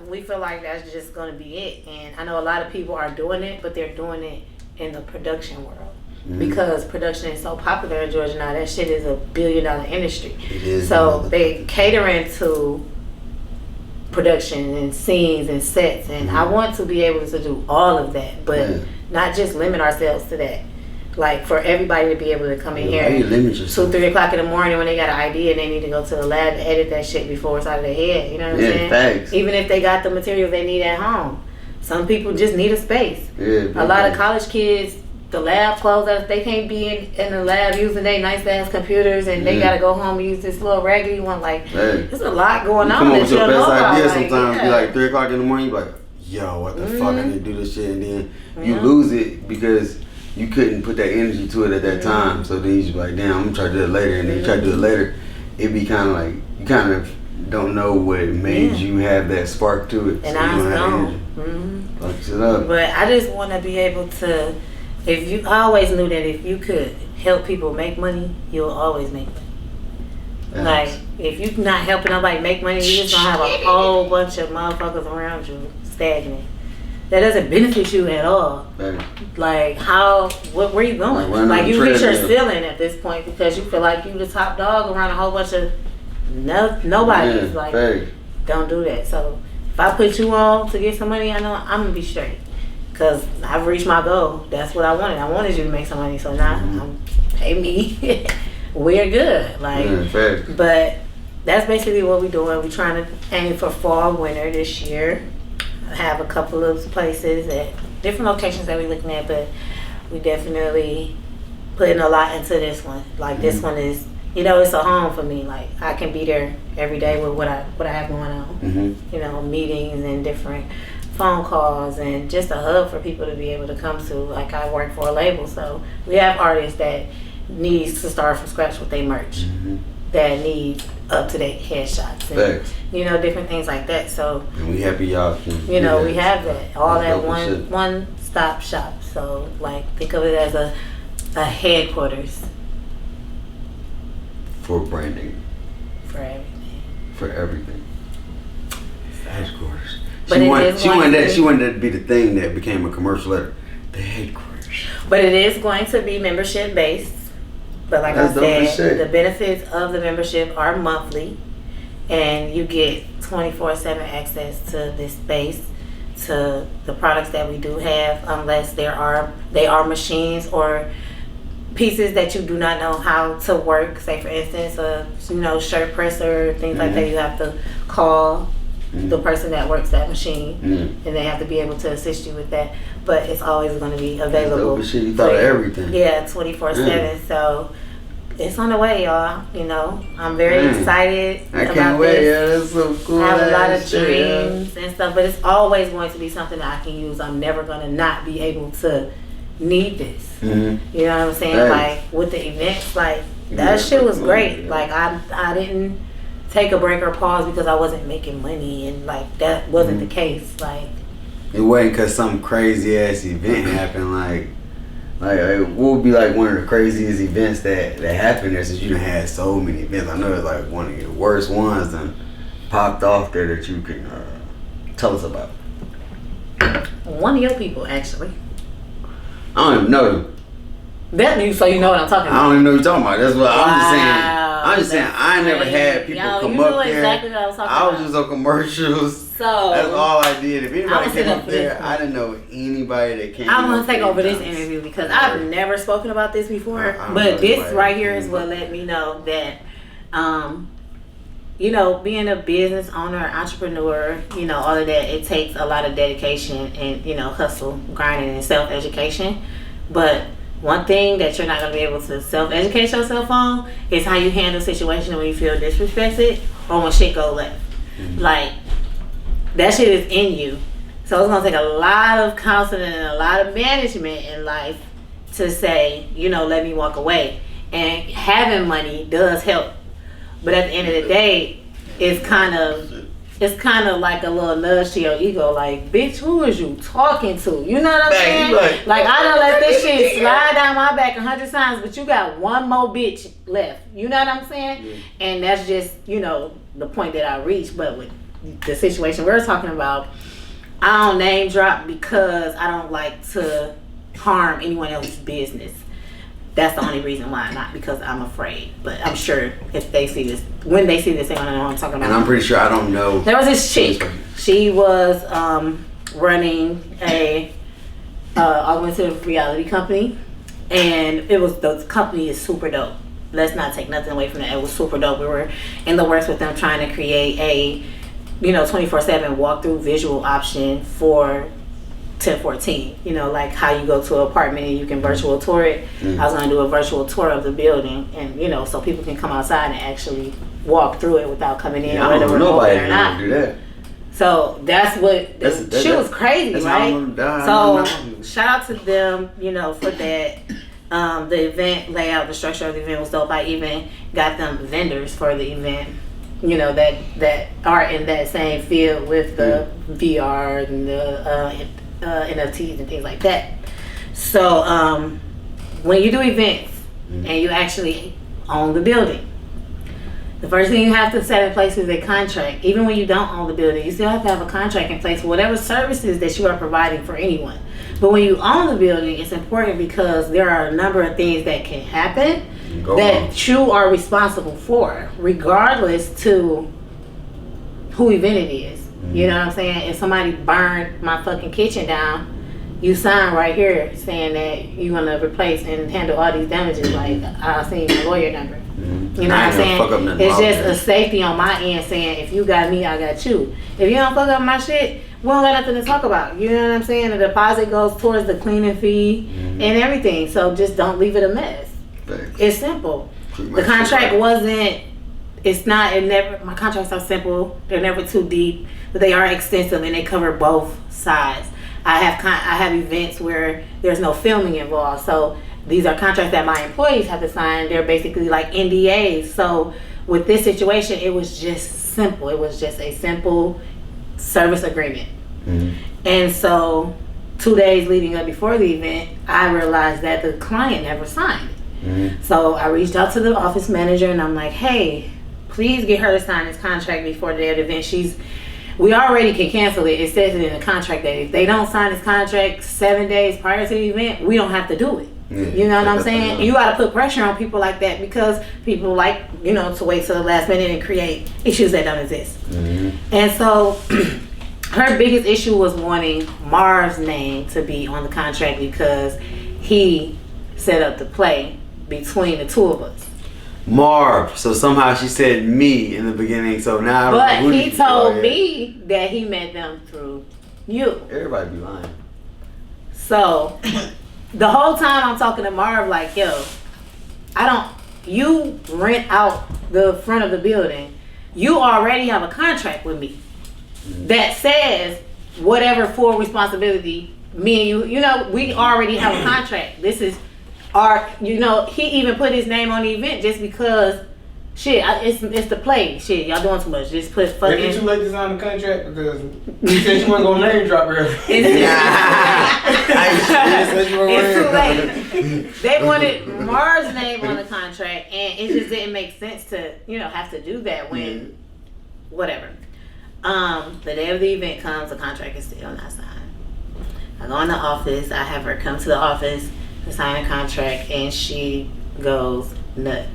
we feel like that's just going to be it. And I know a lot of people are doing it, but they're doing it in the production world. Because production is so popular in Georgia now. That shit is a $1 billion industry. It is. So they catering to production and scenes and sets. And I want to be able to do all of that, but not just limit ourselves to that. Like, for everybody to be able to come in here 2-3 o'clock in the morning when they got an idea and they need to go to the lab and edit that shit before it's out of their head. You know what I'm saying? Thanks. Even if they got the materials they need at home. Some people just need a space. A lot of college kids, the lab closed up. They can't be in the lab using their nice ass computers and they gotta go home and use this little raggedy one. Like, there's a lot going on. Come up with your best idea like, sometimes. Be like 3 o'clock in the morning, you be like, yo, what the fuck, I need to do this shit. And then you lose it because you couldn't put that energy to it at that time. So then you just be like, damn, I'm gonna try to do it later. And then you try to do it later, it be kind of like, you kind of don't know what made you have that spark to it. And so I was gone. Fuck shit up. But I just want to be able to, I always knew that if you could help people make money, you'll always make money. Like, if you're not helping nobody make money, you just gonna have a whole bunch of motherfuckers around you stagnant. That doesn't benefit you at all. Like, where you going? Like, you hit your ceiling at this point because you feel like you the top dog around a whole bunch of nobody. Like, don't do that. So, if I put you on to get some money, I know I'm gonna be straight. Because I've reached my goal. That's what I wanted. I wanted you to make some money. So now, pay me. We're good. Like, but that's basically what we're doing. We're trying to aim for fall, winter this year. Have a couple of places at different locations that we're looking at, but we definitely putting a lot into this one. Like, this one is, you know, it's a home for me. Like, I can be there every day with what I have going on. You know, meetings and different phone calls and just a hub for people to be able to come to. Like, I work for a label, so we have artists that needs to start from scratch with their merch, that need up-to-date headshots and you know, different things like that. So, and we happy y'all can, you know, we have that all at one stop shop. So, like, think of it as a headquarters for branding, for everything. For everything. Headquarters. But She wanted that to be the thing that became a commercial letter. The headquarters. But it is going to be membership based. But like I said, the benefits of the membership are monthly, and you get 24/7 access to this space, to the products that we do have, unless they are machines or pieces that you do not know how to work. Say for instance, a shirt presser, things like that. You have to call the person that works that machine, and they have to be able to assist you with that. But it's always going to be available. You thought of everything. Yeah, 24/7. So it's on the way, y'all. You know, I'm very excited I about can't wait. this. Yeah, that's so cool. I have a lot of dreams and stuff, but it's always going to be something that I can use. I'm never going to not be able to need this. You know what I'm saying? Like, with the events, like, that shit was great. Like, I didn't take a break or pause because I wasn't making money, and like, that wasn't the case. Like, it wasn't because some crazy ass event happened. Like what would be like one of the craziest events that happened there, since you done had so many events? I know it's like one of the worst ones that popped off there that you can tell us about. one of your people, actually. I don't even know. That means so you know what I'm talking I about. don't even know what you're talking about. That's what I'm just saying. Wow, I'm just saying that's I never had crazy. people Yo, come you up knew there. exactly what I was talking I was about. just on commercials. So That's all I did. If anybody I'ma came sit up up for there, this one. I didn't know anybody that came. I'm gonna up take there over this times. interview because I've never spoken about this before. I don't know But this anybody right that here came is what up. let me know that, you know, being a business owner, entrepreneur, you know, all of that, it takes a lot of dedication and, you know, hustle, grinding, and self-education. But one thing that you're not going to be able to self-educate yourself on is how you handle situations when you feel disrespected or when shit go left. Like, that shit is in you. So it's going to take a lot of counseling and a lot of management in life to say, you know, let me walk away. And having money does help. But at the end of the day, it's kind of like a little nudge to your ego, like, bitch, who is you talking to? You know what I'm saying? Like I done let this shit slide down my back 100 times, but you got one more bitch left. You know what I'm saying? Yeah. And that's just, you know, the point that I reached. But with the situation we're talking about, I don't name drop because I don't like to harm anyone else's business. That's the only reason why, not because I'm afraid. But I'm sure if they see this, when they see this, they want to know what I'm talking about. And I'm pretty sure I don't know. There was this chick. She was running a augmented reality company, and the company is super dope. Let's not take nothing away from that. It was super dope. We were in the works with them trying to create a, you know, 24/7 walkthrough visual option for TEN14, you know, like how you go to an apartment and you can virtual tour it. I was going to do a virtual tour of the building, and, you know, so people can come outside and actually walk through it without coming in, Yeah, whether we're nobody or not. do that. So that's what she was crazy, right? So shout out to them, you know, for that. The event layout, the structure of the event was dope. I even got them vendors for the event, you know, that are in that same field with the VR and the NFTs and things like that. So when you do events and you actually own the building, the first thing you have to set in place is a contract. Even when you don't own the building, you still have to have a contract in place for whatever services that you are providing for anyone. But when you own the building, it's important because there are a number of things that can happen that you are responsible for, regardless to who event it is. You know what I'm saying? If somebody burned my fucking kitchen down, you sign right here saying that you're gonna replace and handle all these damages. Like, I'll send you my lawyer number. You know what I'm saying? It's just a safety on my end saying, if you got me, I got you. If you don't fuck up my shit, we don't got nothing to talk about. You know what I'm saying? The deposit goes towards the cleaning fee and everything. So just don't leave it a mess. It's simple. The contract wasn't, my contracts are simple. They're never too deep, but they are extensive and they cover both sides. I have events where there's no filming involved. So these are contracts that my employees have to sign. They're basically like NDAs. So with this situation, it was just simple. It was just a simple service agreement. And so 2 days leading up before the event, I realized that the client never signed it. So I reached out to the office manager and I'm like, hey, please get her to sign this contract before the day of the event. We already can cancel it. It says it in the contract that if they don't sign this contract 7 days prior to the event, we don't have to do it. You know what I'm saying? You got to put pressure on people like that because people like, you know, to wait till the last minute and create issues that don't exist. And so her biggest issue was wanting Marv's name to be on the contract because he set up the play between the two of us. Marv. So somehow she said me in the beginning. So now, but he told me that he met them through you. Everybody be lying. So the whole time I'm talking to Marv, like, yo, you rent out the front of the building. You already have a contract with me that says whatever full responsibility me and you know, we already have a contract. This is our, you know, he even put his name on the event just because, shit, it's the play. Shit, y'all doing too much. Just put fucking. Maybe too late to sign the contract because you said you weren't gonna name drop earlier. It's too late. They wanted Mars' name on the contract, and it just didn't make sense to, you know, have to do that when, whatever. The day of the event comes, the contract is still not signed. I go in the office. I have her come to the office, to sign a contract, and she goes nuts.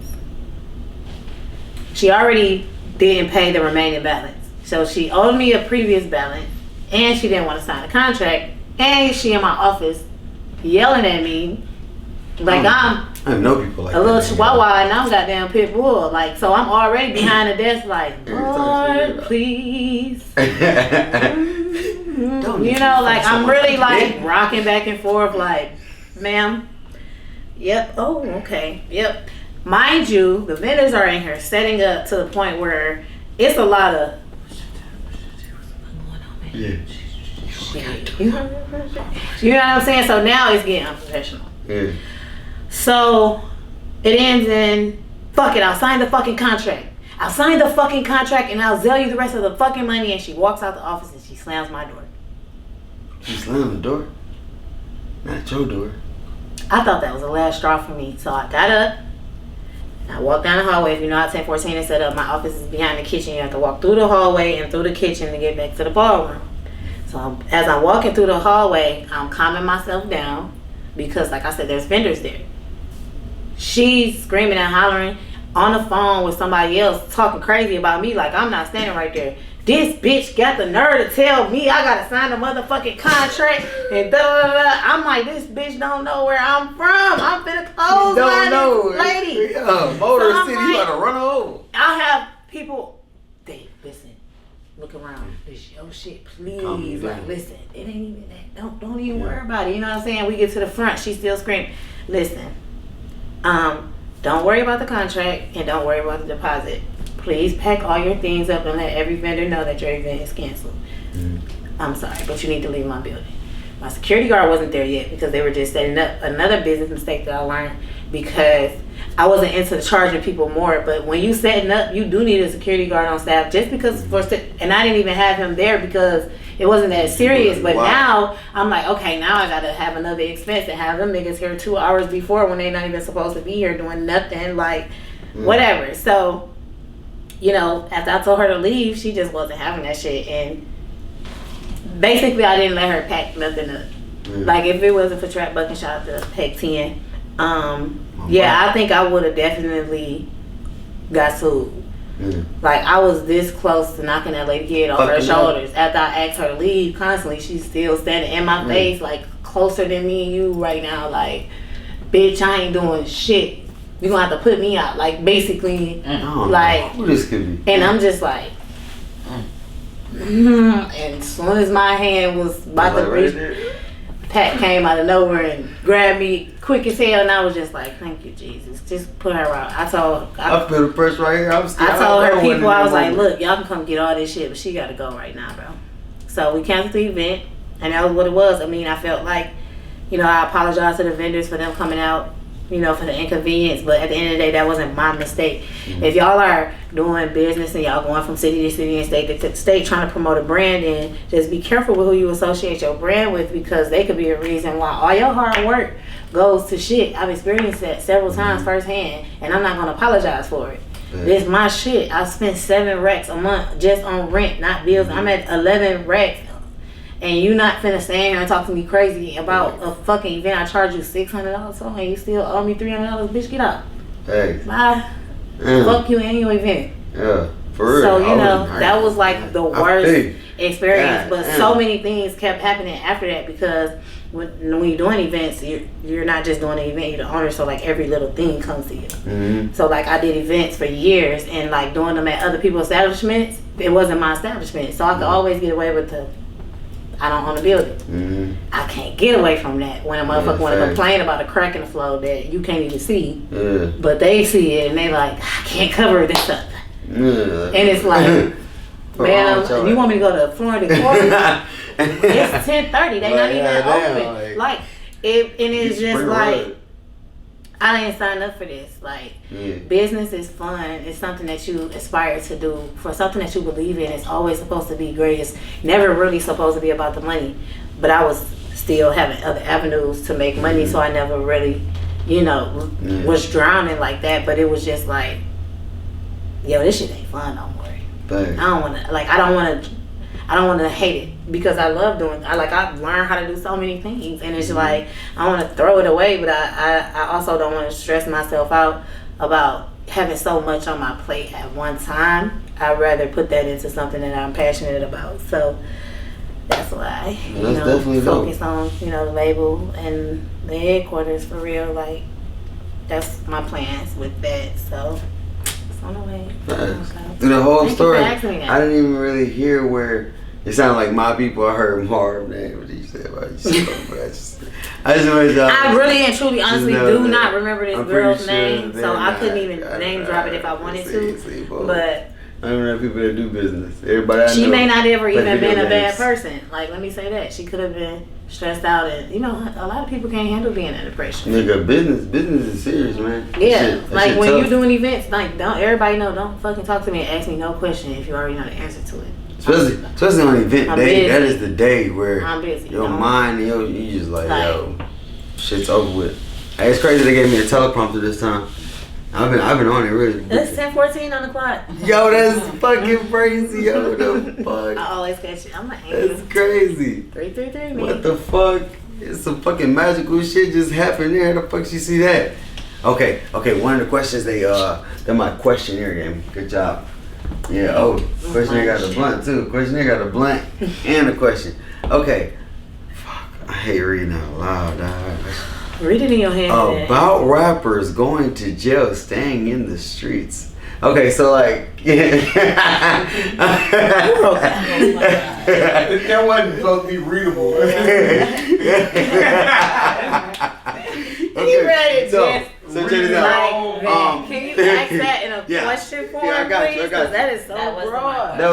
She already didn't pay the remaining balance. So she owed me a previous balance, and she didn't want to sign a contract, and she in my office yelling at me like I'm I know people like a little that. chihuahua and I'm goddamn pit bull. Like, so I'm already behind the desk like, Lord, please. You know, like I'm really like rocking back and forth like, ma'am, yep, oh, okay, yep. Mind you, the vendors are in here setting up to the point where it's a lot of Yeah. you know what I'm saying? So now it's getting unprofessional. Yeah. So it ends in, fuck it, I'll sign the fucking contract. I'll sign the fucking contract and I'll sell you the rest of the fucking money. And she walks out the office and she slams my door. She slammed the door? Not your door. I thought that was the last straw for me. So I got up. I walked down the hallway. If you know how 1014 is set up, my office is behind the kitchen. You have to walk through the hallway and through the kitchen to get back to the ballroom. So as I'm walking through the hallway, I'm calming myself down because, like I said, there's vendors there. She's screaming and hollering on the phone with somebody else talking crazy about me like I'm not standing right there. This bitch got the nerve to tell me I gotta sign a motherfucking contract and da da da da. I'm like, this bitch don't know where I'm from. I'm finna close this lady. Yeah, Motor So I'm City, like, you gotta run over. I have people, they listen, look around. This your shit, Calm please. you Like, down. listen, it ain't even that. Don't even worry about it. You know what I'm saying? We get to the front, she's still screaming. Listen, don't worry about the contract and don't worry about the deposit. Please pack all your things up and let every vendor know that your event is canceled. I'm sorry, but you need to leave my building. My security guard wasn't there yet because they were just setting up. Another business mistake that I learned because I wasn't into charging people more. But when you setting up, you do need a security guard on staff just because and I didn't even have him there because it wasn't that serious. But now I'm like, okay, now I gotta have another expense and have them niggas here 2 hours before when they're not even supposed to be here doing nothing, like whatever. So, you know, after I told her to leave, she just wasn't having that shit. And basically I didn't let her pack nothing up. Like if it wasn't for Trap Buck and shout out to Pack 10, I think I would have definitely got sued. Like I was this close to knocking that lady head off her shoulders. After I asked her to leave constantly, she's still standing in my face, like closer than me and you right now. Like, bitch, I ain't doing shit. You gonna have to put me out. Like basically, like who this could be. And I'm just like, and as soon as my hand was about to reach, Pat came out of nowhere and grabbed me quick as hell, and I was just like, thank you, Jesus. Just put her out. I feel the press right here. I told her people, I was like, look, y'all can come get all this shit, but she gotta go right now, bro. So we canceled the event, and that was what it was. I mean, I felt like, you know, I apologized to the vendors for them coming out, you know, for the inconvenience, but at the end of the day, that wasn't my mistake. If y'all are doing business and y'all going from city to city and state to state trying to promote a brand, and just be careful with who you associate your brand with, because they could be a reason why all your hard work goes to shit. I've experienced that several times firsthand, and I'm not gonna apologize for it. This my shit. I spent 7 racks a month just on rent, not bills. I'm at 11 racks. And you not finna stand here and talk to me crazy about a fucking event I charge you $600 for, and you still owe me $300, bitch, get out. Hey. Bye. Fuck you and your event. Yeah, for real. So, you know, that was like the worst experience. But so many things kept happening after that, because when you're doing events, you're not just doing an event, you're the owner, so like every little thing comes to you. So like I did events for years, and like doing them at other people's establishments, it wasn't my establishment. So I could always get away with I don't own a building. I can't get away from that when a motherfucker want to complain about a crack in the floor that you can't even see, but they see it and they like, I can't cover this up. And it's like, man, you want me to go to Florida Court? It's 10:30. They not even open. Like, and it's just like, I didn't sign up for this. Like, business is fun. It's something that you aspire to do. For something that you believe in, it's always supposed to be great. It's never really supposed to be about the money. But I was still having other avenues to make money, so I never really, you know, was drowning like that. But it was just like, yo, this shit ain't fun no more. I don't want to, I don't want to hate it because I love doing. I've learned how to do so many things, and it's like I want to throw it away, but I also don't want to stress myself out about having so much on my plate at one time. I'd rather put that into something that I'm passionate about. So that's why focus on the label and the headquarters for real. Like that's my plans with that. So it's on the way. Through the whole story, I didn't even really hear where it sounded like my people. I heard Marv name. What did you say about yourself? I really and truly, honestly, do not remember this girl's name, so I couldn't even name drop it if I wanted to. But I don't know people that do business. Everybody I know. She may not ever even been a bad person. Like, let me say that she could have been stressed out, and a lot of people can't handle being under pressure. Nigga, business is serious, man. Yeah, like when you're doing events, like don't fucking talk to me and ask me no question if you already know the answer to it. Especially on event day, that is the day where I'm busy. Your mind, you just like, yo, shit's over with. Hey, it's crazy they gave me a teleprompter this time. I've been on it really. It's 10:14 on the clock. Yo, that's fucking crazy. Yo, the fuck. I always catch it. I'm like, that's crazy. 333, man. What the fuck? It's some fucking magical shit just happened there. How the fuck you see that? Okay. One of the questions they're my questionnaire game. Good job. Yeah. Questionnaire got a blunt too. Questionnaire got a blunt and a question. Okay. Fuck. I hate reading out loud, dog. Read it in your head. About rappers going to jail, staying in the streets. Okay, so like, that wasn't supposed to be readable. He read it, so check this out. Can you ask that in a question form, I got you. That is so broad. That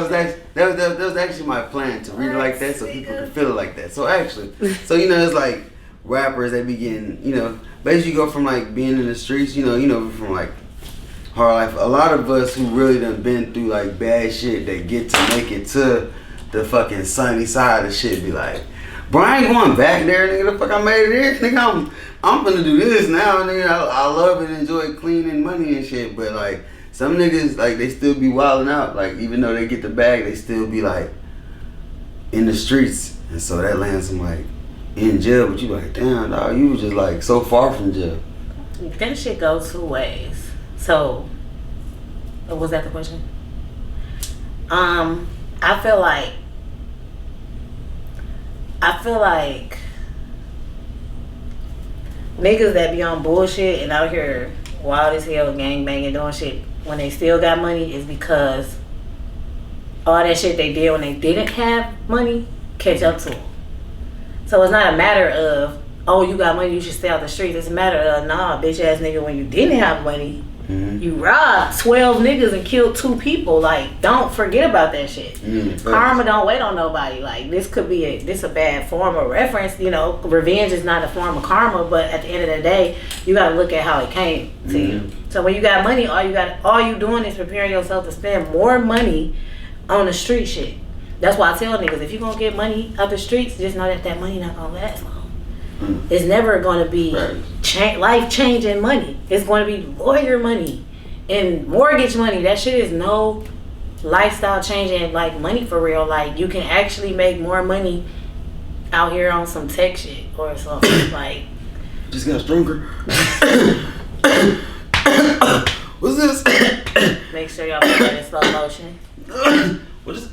was actually my plan to read it like that so people could feel it like that. So actually, it's like rappers, they be getting, basically go from like being in the streets, from like hard life. A lot of us who really done been through like bad shit, they get to make it to the fucking sunny side of shit. Be like, bro, I ain't going back there, nigga. The fuck I made it there, nigga. I'm gonna do this now, nigga. I love and enjoy cleaning money and shit, but like some niggas, like they still be wilding out. Like even though they get the bag, they still be like in the streets, and so that lands them like in jail. But you like, damn, dog, you was just like so far from jail. That shit goes two ways. So, was that the question? I feel like niggas that be on bullshit and out here wild as hell, gang banging, doing shit when they still got money is because all that shit they did when they didn't have money catch up to them. So it's not a matter of, oh, you got money, you should stay out the streets. It's a matter of, nah, bitch ass nigga, when you didn't have money, you robbed 12 niggas and killed 2 people. Like, don't forget about that shit. Karma don't wait on nobody. Like, this could be a bad form of reference. Revenge is not a form of karma, but at the end of the day, you gotta look at how it came to you. So when you got money, all you doing is preparing yourself to spend more money on the street shit. That's why I tell niggas, if you gonna get money out the streets, just know that money not gonna last long. It's never going to be life-changing money. It's going to be lawyer money and mortgage money. That shit is no lifestyle-changing like money for real. Like, you can actually make more money out here on some tech shit or something. Like, just got stronger. What's this? Make sure y'all put that in slow motion. What is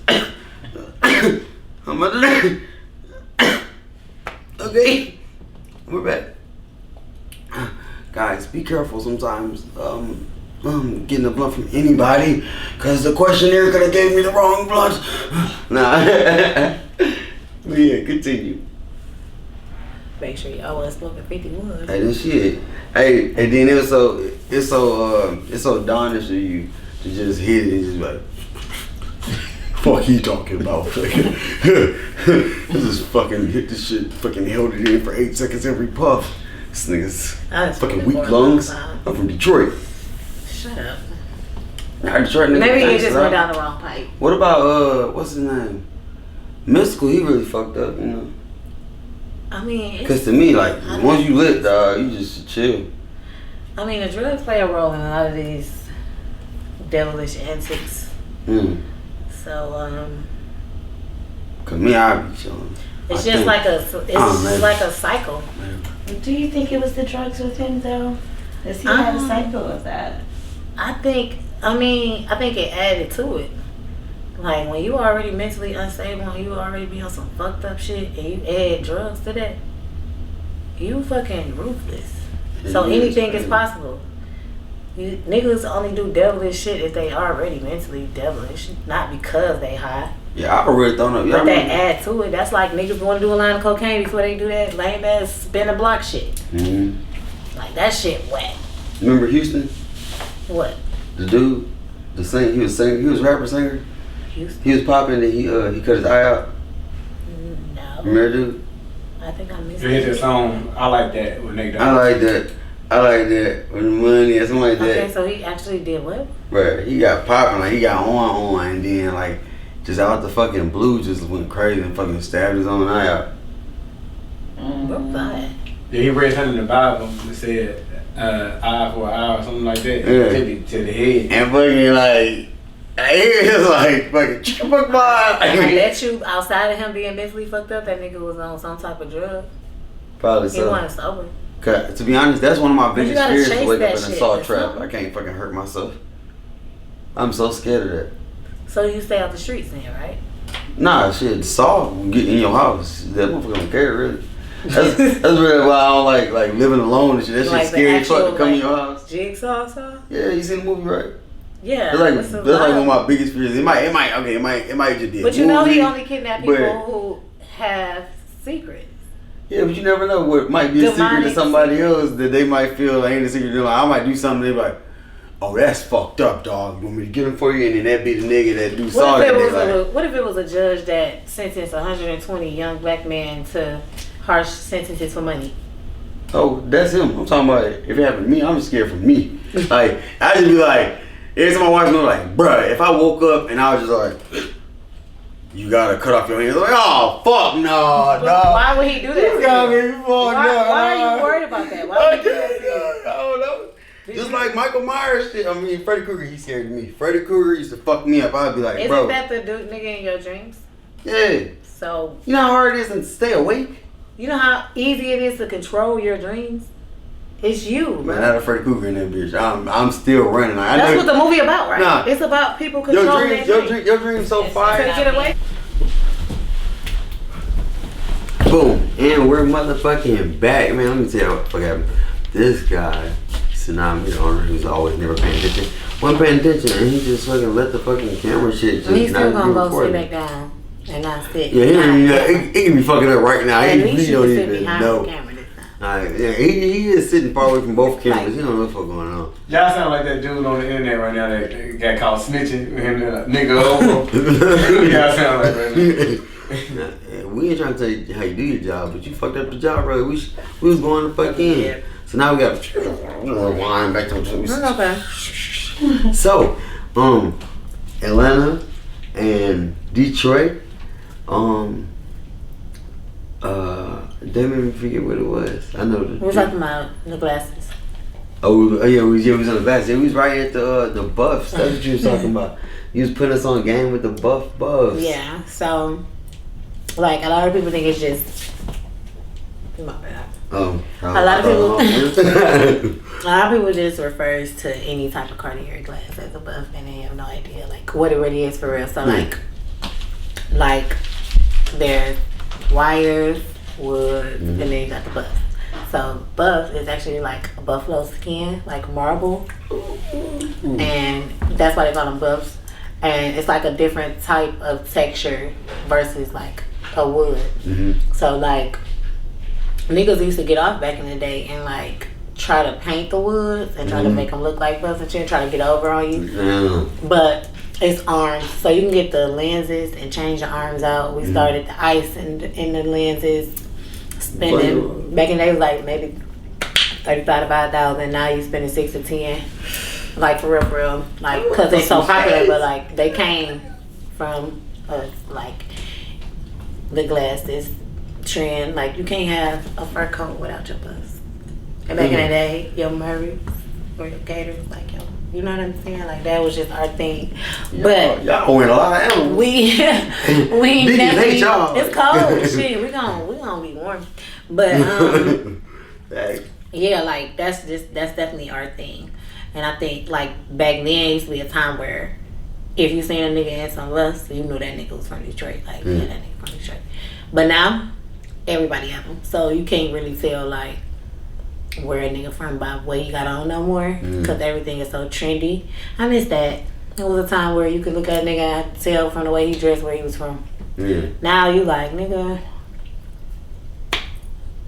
I'm about to Okay. We're back. Guys, be careful sometimes getting a blunt from anybody, because the questionnaire could have gave me the wrong blunt. Nah. But yeah, continue. Make sure y'all wasn't smoking 51. Hey, this shit. Hey, and then it's so Donish of you to just hit it and just like, fuck you talking about? Just fucking hit this shit, fucking held it in for 8 seconds every puff. This nigga's fucking weak lungs. I'm from Detroit. Shut up. Detroit nigga. Maybe he just went down the wrong pipe. What about what's his name? Mystical, he really fucked up, I mean, because to me, like, once you lit, dog, you just chill. I mean, the drugs play a role in a lot of these devilish antics. So, Cause me, I be chilling. It's just like a cycle. Do you think it was the drugs with him though? Does he have a cycle of that? I think it added to it. Like when you already mentally unstable and you already be on some fucked up shit and you add drugs to that, you fucking ruthless. So anything is possible. You niggas only do devilish shit if they already mentally devilish, not because they high. Yeah, I already thought of. But they add to it. That's like niggas want to do a line of cocaine before they do that lame ass spin a block shit. Mm-hmm. Like that shit whack. Remember Houston? What? The dude, the singer. He was singer. He was a rapper singer. Houston? He was popping and he cut his eye out. No. Remember, dude? I think I missed You hit it. that song, I Like That, with Nate Dogg. I like that. With the money or something like that. Okay, so he actually did what? Bruh, he got popping, like he got on, and then like just out the fucking blue, just went crazy and fucking stabbed his own eye out. What's that? Yeah, he read something in the Bible that said, eye for an eye or something like that. Yeah. To the head. And fucking like, he was like fucking fuck my I eye. bet you outside of him being mentally fucked up, that nigga was on some type of drug. Probably He so. wasn't sober. 'Cause, to be honest, that's one of my But you biggest gotta fears, chase to wake that up in a shit salt or trap. something. I can't fucking hurt myself. I'm so scared of that. So you stay out the streets then, right? Nah, shit, salt will get in your house. That motherfucker don't care, really. That's really why I don't like living alone and shit. That shit Like the scary as fuck actual, to come in like, your house. Jigsaw song? Yeah, you seen the movie, right? Yeah. That's like one of my biggest fears. It might just be a But you know he movie, only kidnapped people but- who have secrets. Yeah, but you never know what might be a secret to Demonic somebody else that they might feel ain't a secret. They're like, I might do something. They be like, oh, that's fucked up, dog. You want me to get him for you? And then that be the nigga that do salt. What if it was a judge that sentenced 120 young black men to harsh sentences for money? Oh, that's him. I'm talking about if it happened to me, I'm scared for me. Like, I just be like, every time I watch me, I'm like, bruh, if I woke up and I was just like, you gotta cut off your hands. I'm like, oh, fuck no, But dog. why would he do that? You to got you? me fucked up. Why are you worried about that? Why would he do that to you? I don't know. Just like Michael Myers shit. I mean, Freddy Krueger, he scared me. Freddy Krueger used to fuck me up. I'd be like, Isn't bro. that the dude nigga in your dreams? Yeah. So You know how hard it is to stay awake? you know how easy it is to control your dreams? It's you, Man, I bro. had a Freddy Krueger in that bitch. I'm still running. I That's know what the movie about, right? Nah. It's about people your controlling dreams, their dreams. your dreams so To fire. get away. Boom. And we're motherfucking back. Man, let me tell you what the fuck happened. This guy, Tsunami, the owner, who's always never paying attention, wasn't paying attention, and he just fucking let the fucking camera shit just He's still not gonna be go sit recording. back down and not sit. Yeah, behind he can be fucking up right now. At He least really you don't can sit even behind know. the camera this time. Yeah, he is sitting far away from both cameras. He don't know what's going on. Y'all sound like that dude on the internet right now that got caught snitching and nigga over. Y'all sound like right now. We ain't trying to tell you how you do your job, but you fucked up the job, bro. We was going to fuck in. Yeah. So now we got to rewind back to Okay. So, Atlanta and Detroit, they made me forget what it was. I know. We're talking about the glasses. Oh yeah, we was on the back. Yeah, we was right at the Buffs. That's what you was talking about. You was putting us on game with the Buffs. Yeah. So, like a lot of people think it's just. My bad. A lot of people- A lot of people just refers to any type of Cartier glass as a buff, and they have no idea like what it really is for real. So like there's wires, wood, and then you got the buff. So buff is actually like buffalo skin, like marble, and that's why they call them buffs. And it's like a different type of texture versus like a wood. So like niggas used to get off back in the day and like try to paint the woods and try to make them look like buffs and shit, try to get over on you. But it's arms, so you can get the lenses and change the arms out. We started the ice in the lenses, spending back in the day was like maybe 35,000. Now you spending 6 to 10, like for real, like because they're so popular. But like they came from like the glasses trend. Like you can't have a fur coat without your buffs. And back in the day, your Murray or your Gators, like yo, You know what I'm saying? Like that was just our thing. But y'all went a lot of animals. we Niggas hate y'all. It's cold. Shit, we gonna be warm. But yeah, like that's definitely our thing. And I think like back then used to be a time where if you seen a nigga in some lust, you knew that nigga was from Detroit. Like yeah, that nigga from Detroit. But now everybody have them, so you can't really tell like where a nigga from by what he got on no more, because everything is so trendy. I miss that. It was a time where you could look at a nigga and tell from the way he dressed where he was from. Yeah. Now you like, nigga,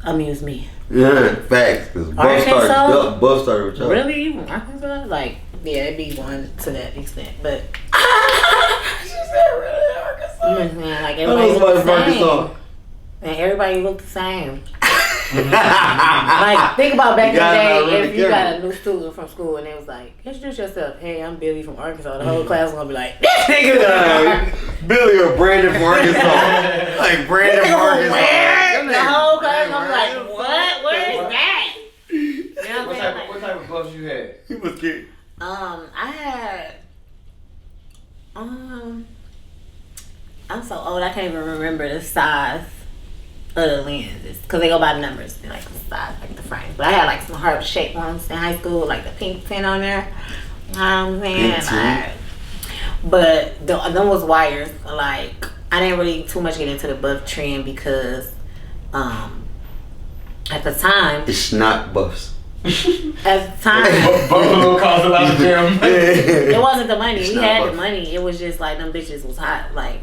amuse me. Yeah, facts. Cause Buff started with y'all. Really? Even Arkansas? Like, yeah, it be one to that extent, but. She said really Arkansas. Man, like everybody look the same. And everybody look the same. Like, think about back in the day if you got a new student from school and it was like, introduce yourself. Hey, I'm Billy from Arkansas. The whole class was gonna be like, this nigga. Billy or Brandon from Arkansas. Like Brandon from Arkansas. Where? The whole class gonna be like, what? Where is that? You know What type of buffs you had? He was cute. I had I'm so old I can't even remember the size of the lenses because they go by numbers, like the size, like the frame. But I had like some heart shaped ones in high school, like the pink tint on there. You know what I'm saying? Like, but them was wires. Like I didn't really too much get into the buff trend because at the time it's not buffs. At the time, Buffalo caused a lot of damn money. it wasn't the money. It's We not had buff. the money. It was just like them bitches was hot. Like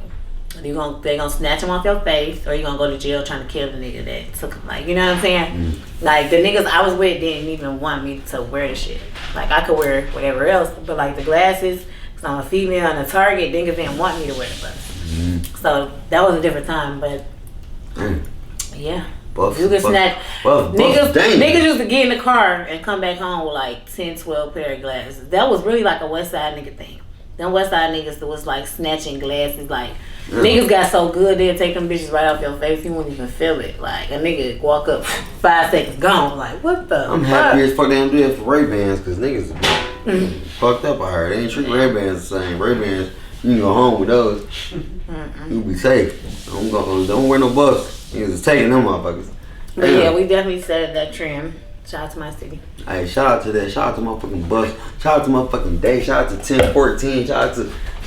they gonna snatch them off your face, or you gonna go to jail trying to kill the nigga that took them. Like you know what I'm saying? Like the niggas I was with didn't even want me to wear the shit. Like I could wear whatever else, but like the glasses, cause I'm a female and a target, niggas didn't want me to wear the buff. So that was a different time, but yeah. Buff, You could snatch. niggas Niggas used to get in the car and come back home with like 10, 12 pair of glasses. That was really like a West Side nigga thing. Them West Side niggas that was like snatching glasses. Like niggas got so good they'd take them bitches right off your face. You wouldn't even feel it. Like a nigga walk up 5 seconds gone. Like what the? I'm happy as fuck they don't do that for Ray-Bans because niggas fucked up. I heard they ain't treat Ray-Bans the same. Ray-Bans, you can go home with those. You be safe. Don't wear no buffs. Niggas is taking them motherfuckers. But yeah, we definitely started that trend. Shout out to my city. Hey, shout out to that. Shout out to motherfucking Buffs. Shout out to motherfucking Day. Shout out to TEN14. Shout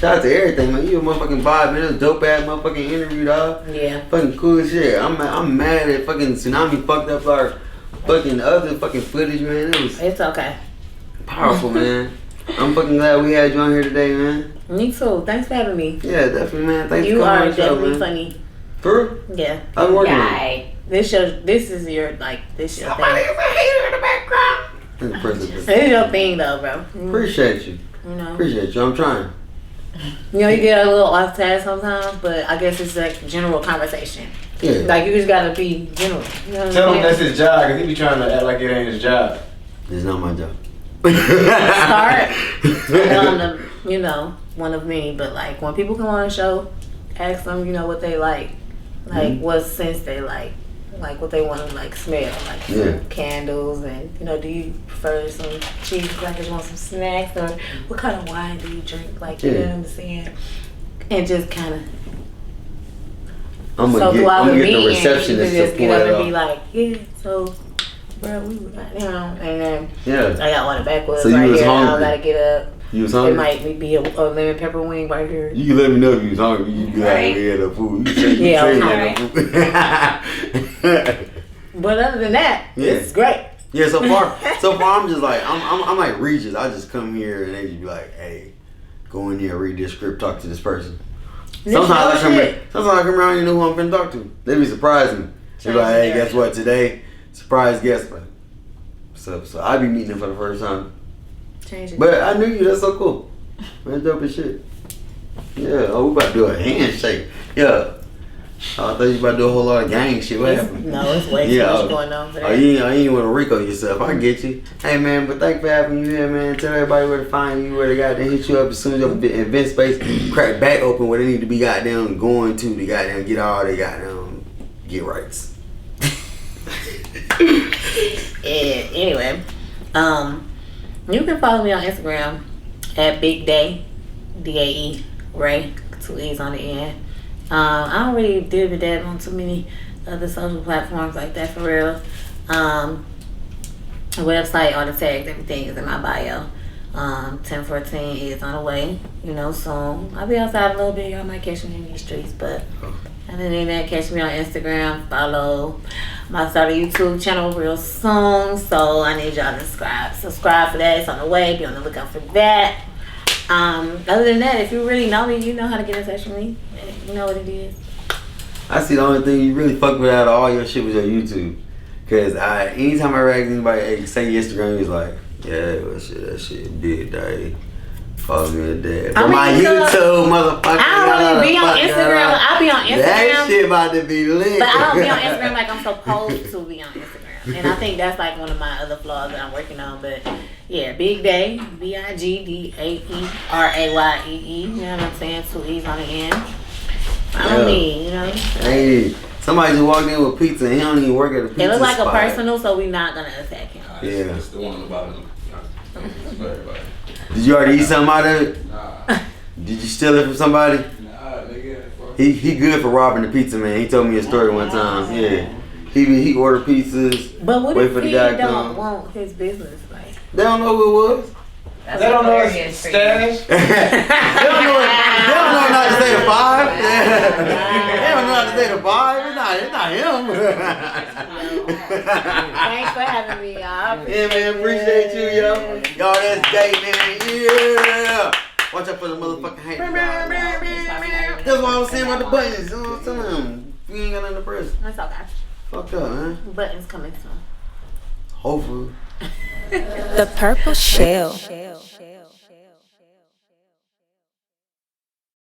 out to everything, man. You a motherfucking vibe, man. It was a dope ass motherfucking interview, dog. Yeah. Fucking cool as shit. I'm mad at fucking Tsunami fucked up our fucking other fucking footage, man. It was It's okay. powerful, man. I'm fucking glad we had you on here today, man. Me too. Thanks for having me. Yeah, definitely, man. Thanks You for coming are on the show, definitely man. funny. For real? Yeah. I'm working on it. Guy. This is your thing. There's a hater in the background. This is your thing though, bro. Appreciate you. You know. Appreciate you. I'm trying. You know, you get a little off task sometimes, but I guess it's like general conversation. Yeah. Like you just gotta be general. You know what Tell him I'm that's saying? his job, because he be trying to act like it ain't his job. It's not my job. Start. You know, one of many, but like when people come on the show, ask them, you know, what they like what scents they like what they want to like smell, like some candles, and you know, do you prefer some cheese crackers, want some snacks, or what kind of wine do you drink? Like you know what I'm saying, and just kind of. I'm So gonna get throughout the the meeting, you receptionist can just to get pour up it and be off. like, yeah, so, bro, we were like, you know, and then Yeah. I got one backwards So you right was here. I hungry. gotta get up. You was It hungry? might be a lemon pepper wing right here. You can let me know if you was hungry. You can be like, Right. yeah, the food. You say, Yeah, say I'm that food. But other than that, Yeah. it's great. Yeah, so far I'm just like I'm like Regis. I just come here and they just be like, hey, go in there, read this script, talk to this person. Sometimes I come around and you know who I'm finna talk to. They be surprising. They be like, hey, guess what? Today, surprise guest. Like, so I be meeting them for the first time. Change it. But I knew you. That's so cool. That's dope as shit. Yeah. Oh, we about to do a handshake. Yeah. I thought you about to do a whole lot of gang shit. What happened? No, it's way too much going on for that. Oh, you ain't want to Rico yourself. I get you. Hey, man, but thanks for having you here, man. Tell everybody where to find you, where they got to hit you up as soon as your event space crack back open where they need to be goddamn going to. They goddamn get all they goddamn get rights. Yeah, anyway, You can follow me on Instagram at Big Day, DAE, Ray, 2 E's on the end. I don't really deal with that on too many other social platforms like that for real. Website, all the tags, everything is in my bio. TEN14 is on the way, soon. I'll be outside a little bit. Y'all might catch me in these streets, but other than that, catch me on Instagram. Follow my start a YouTube channel real soon, so I need y'all to subscribe for that. It's on the way. Be on the lookout for that. Other than that, if you really know me, you know how to get in touch with me. You know what it is. I see the only thing you really fuck with out of all your shit was your YouTube. Cause anytime I react to anybody, hey, say Instagram, he's like, yeah, that shit big, day. Follow me at that. But my YouTube, motherfucker. I don't really be on Instagram. I'll be on Instagram. That shit about to be lit. But I don't be on Instagram like I'm supposed to be on Instagram. And I think that's like one of my other flaws that I'm working on. But yeah, Big Day, BIGDAERAYEE. You know what I'm saying? 2 E's on the end. Follow me, Hey, somebody just walked in with pizza and he don't even work at a pizza It looks like spot. a personal, so we're not gonna attack him. Yeah. It's the one on the bottom. Did you already eat something out of it? Nah. Did you steal it from somebody? Nah, nigga. He good for robbing the pizza man. He told me a story one time. Yeah. He ordered pizzas. But what wait if for the he guy to don't come. want his business? Like, They don't know who it was. They don't know it's stash. They don't know not to say the 5. They don't know not to say the 5. It's not him. thanks for having me, y'all. Yeah, man, appreciate you, yo. Y'all, that's day, man. Yeah. Watch out for the motherfucking haters. That's why I was saying about the buttons. You know what I'm saying? You ain't got nothing to press. That's okay. Fuck up, man. Buttons coming soon. Hopefully. The purple shell.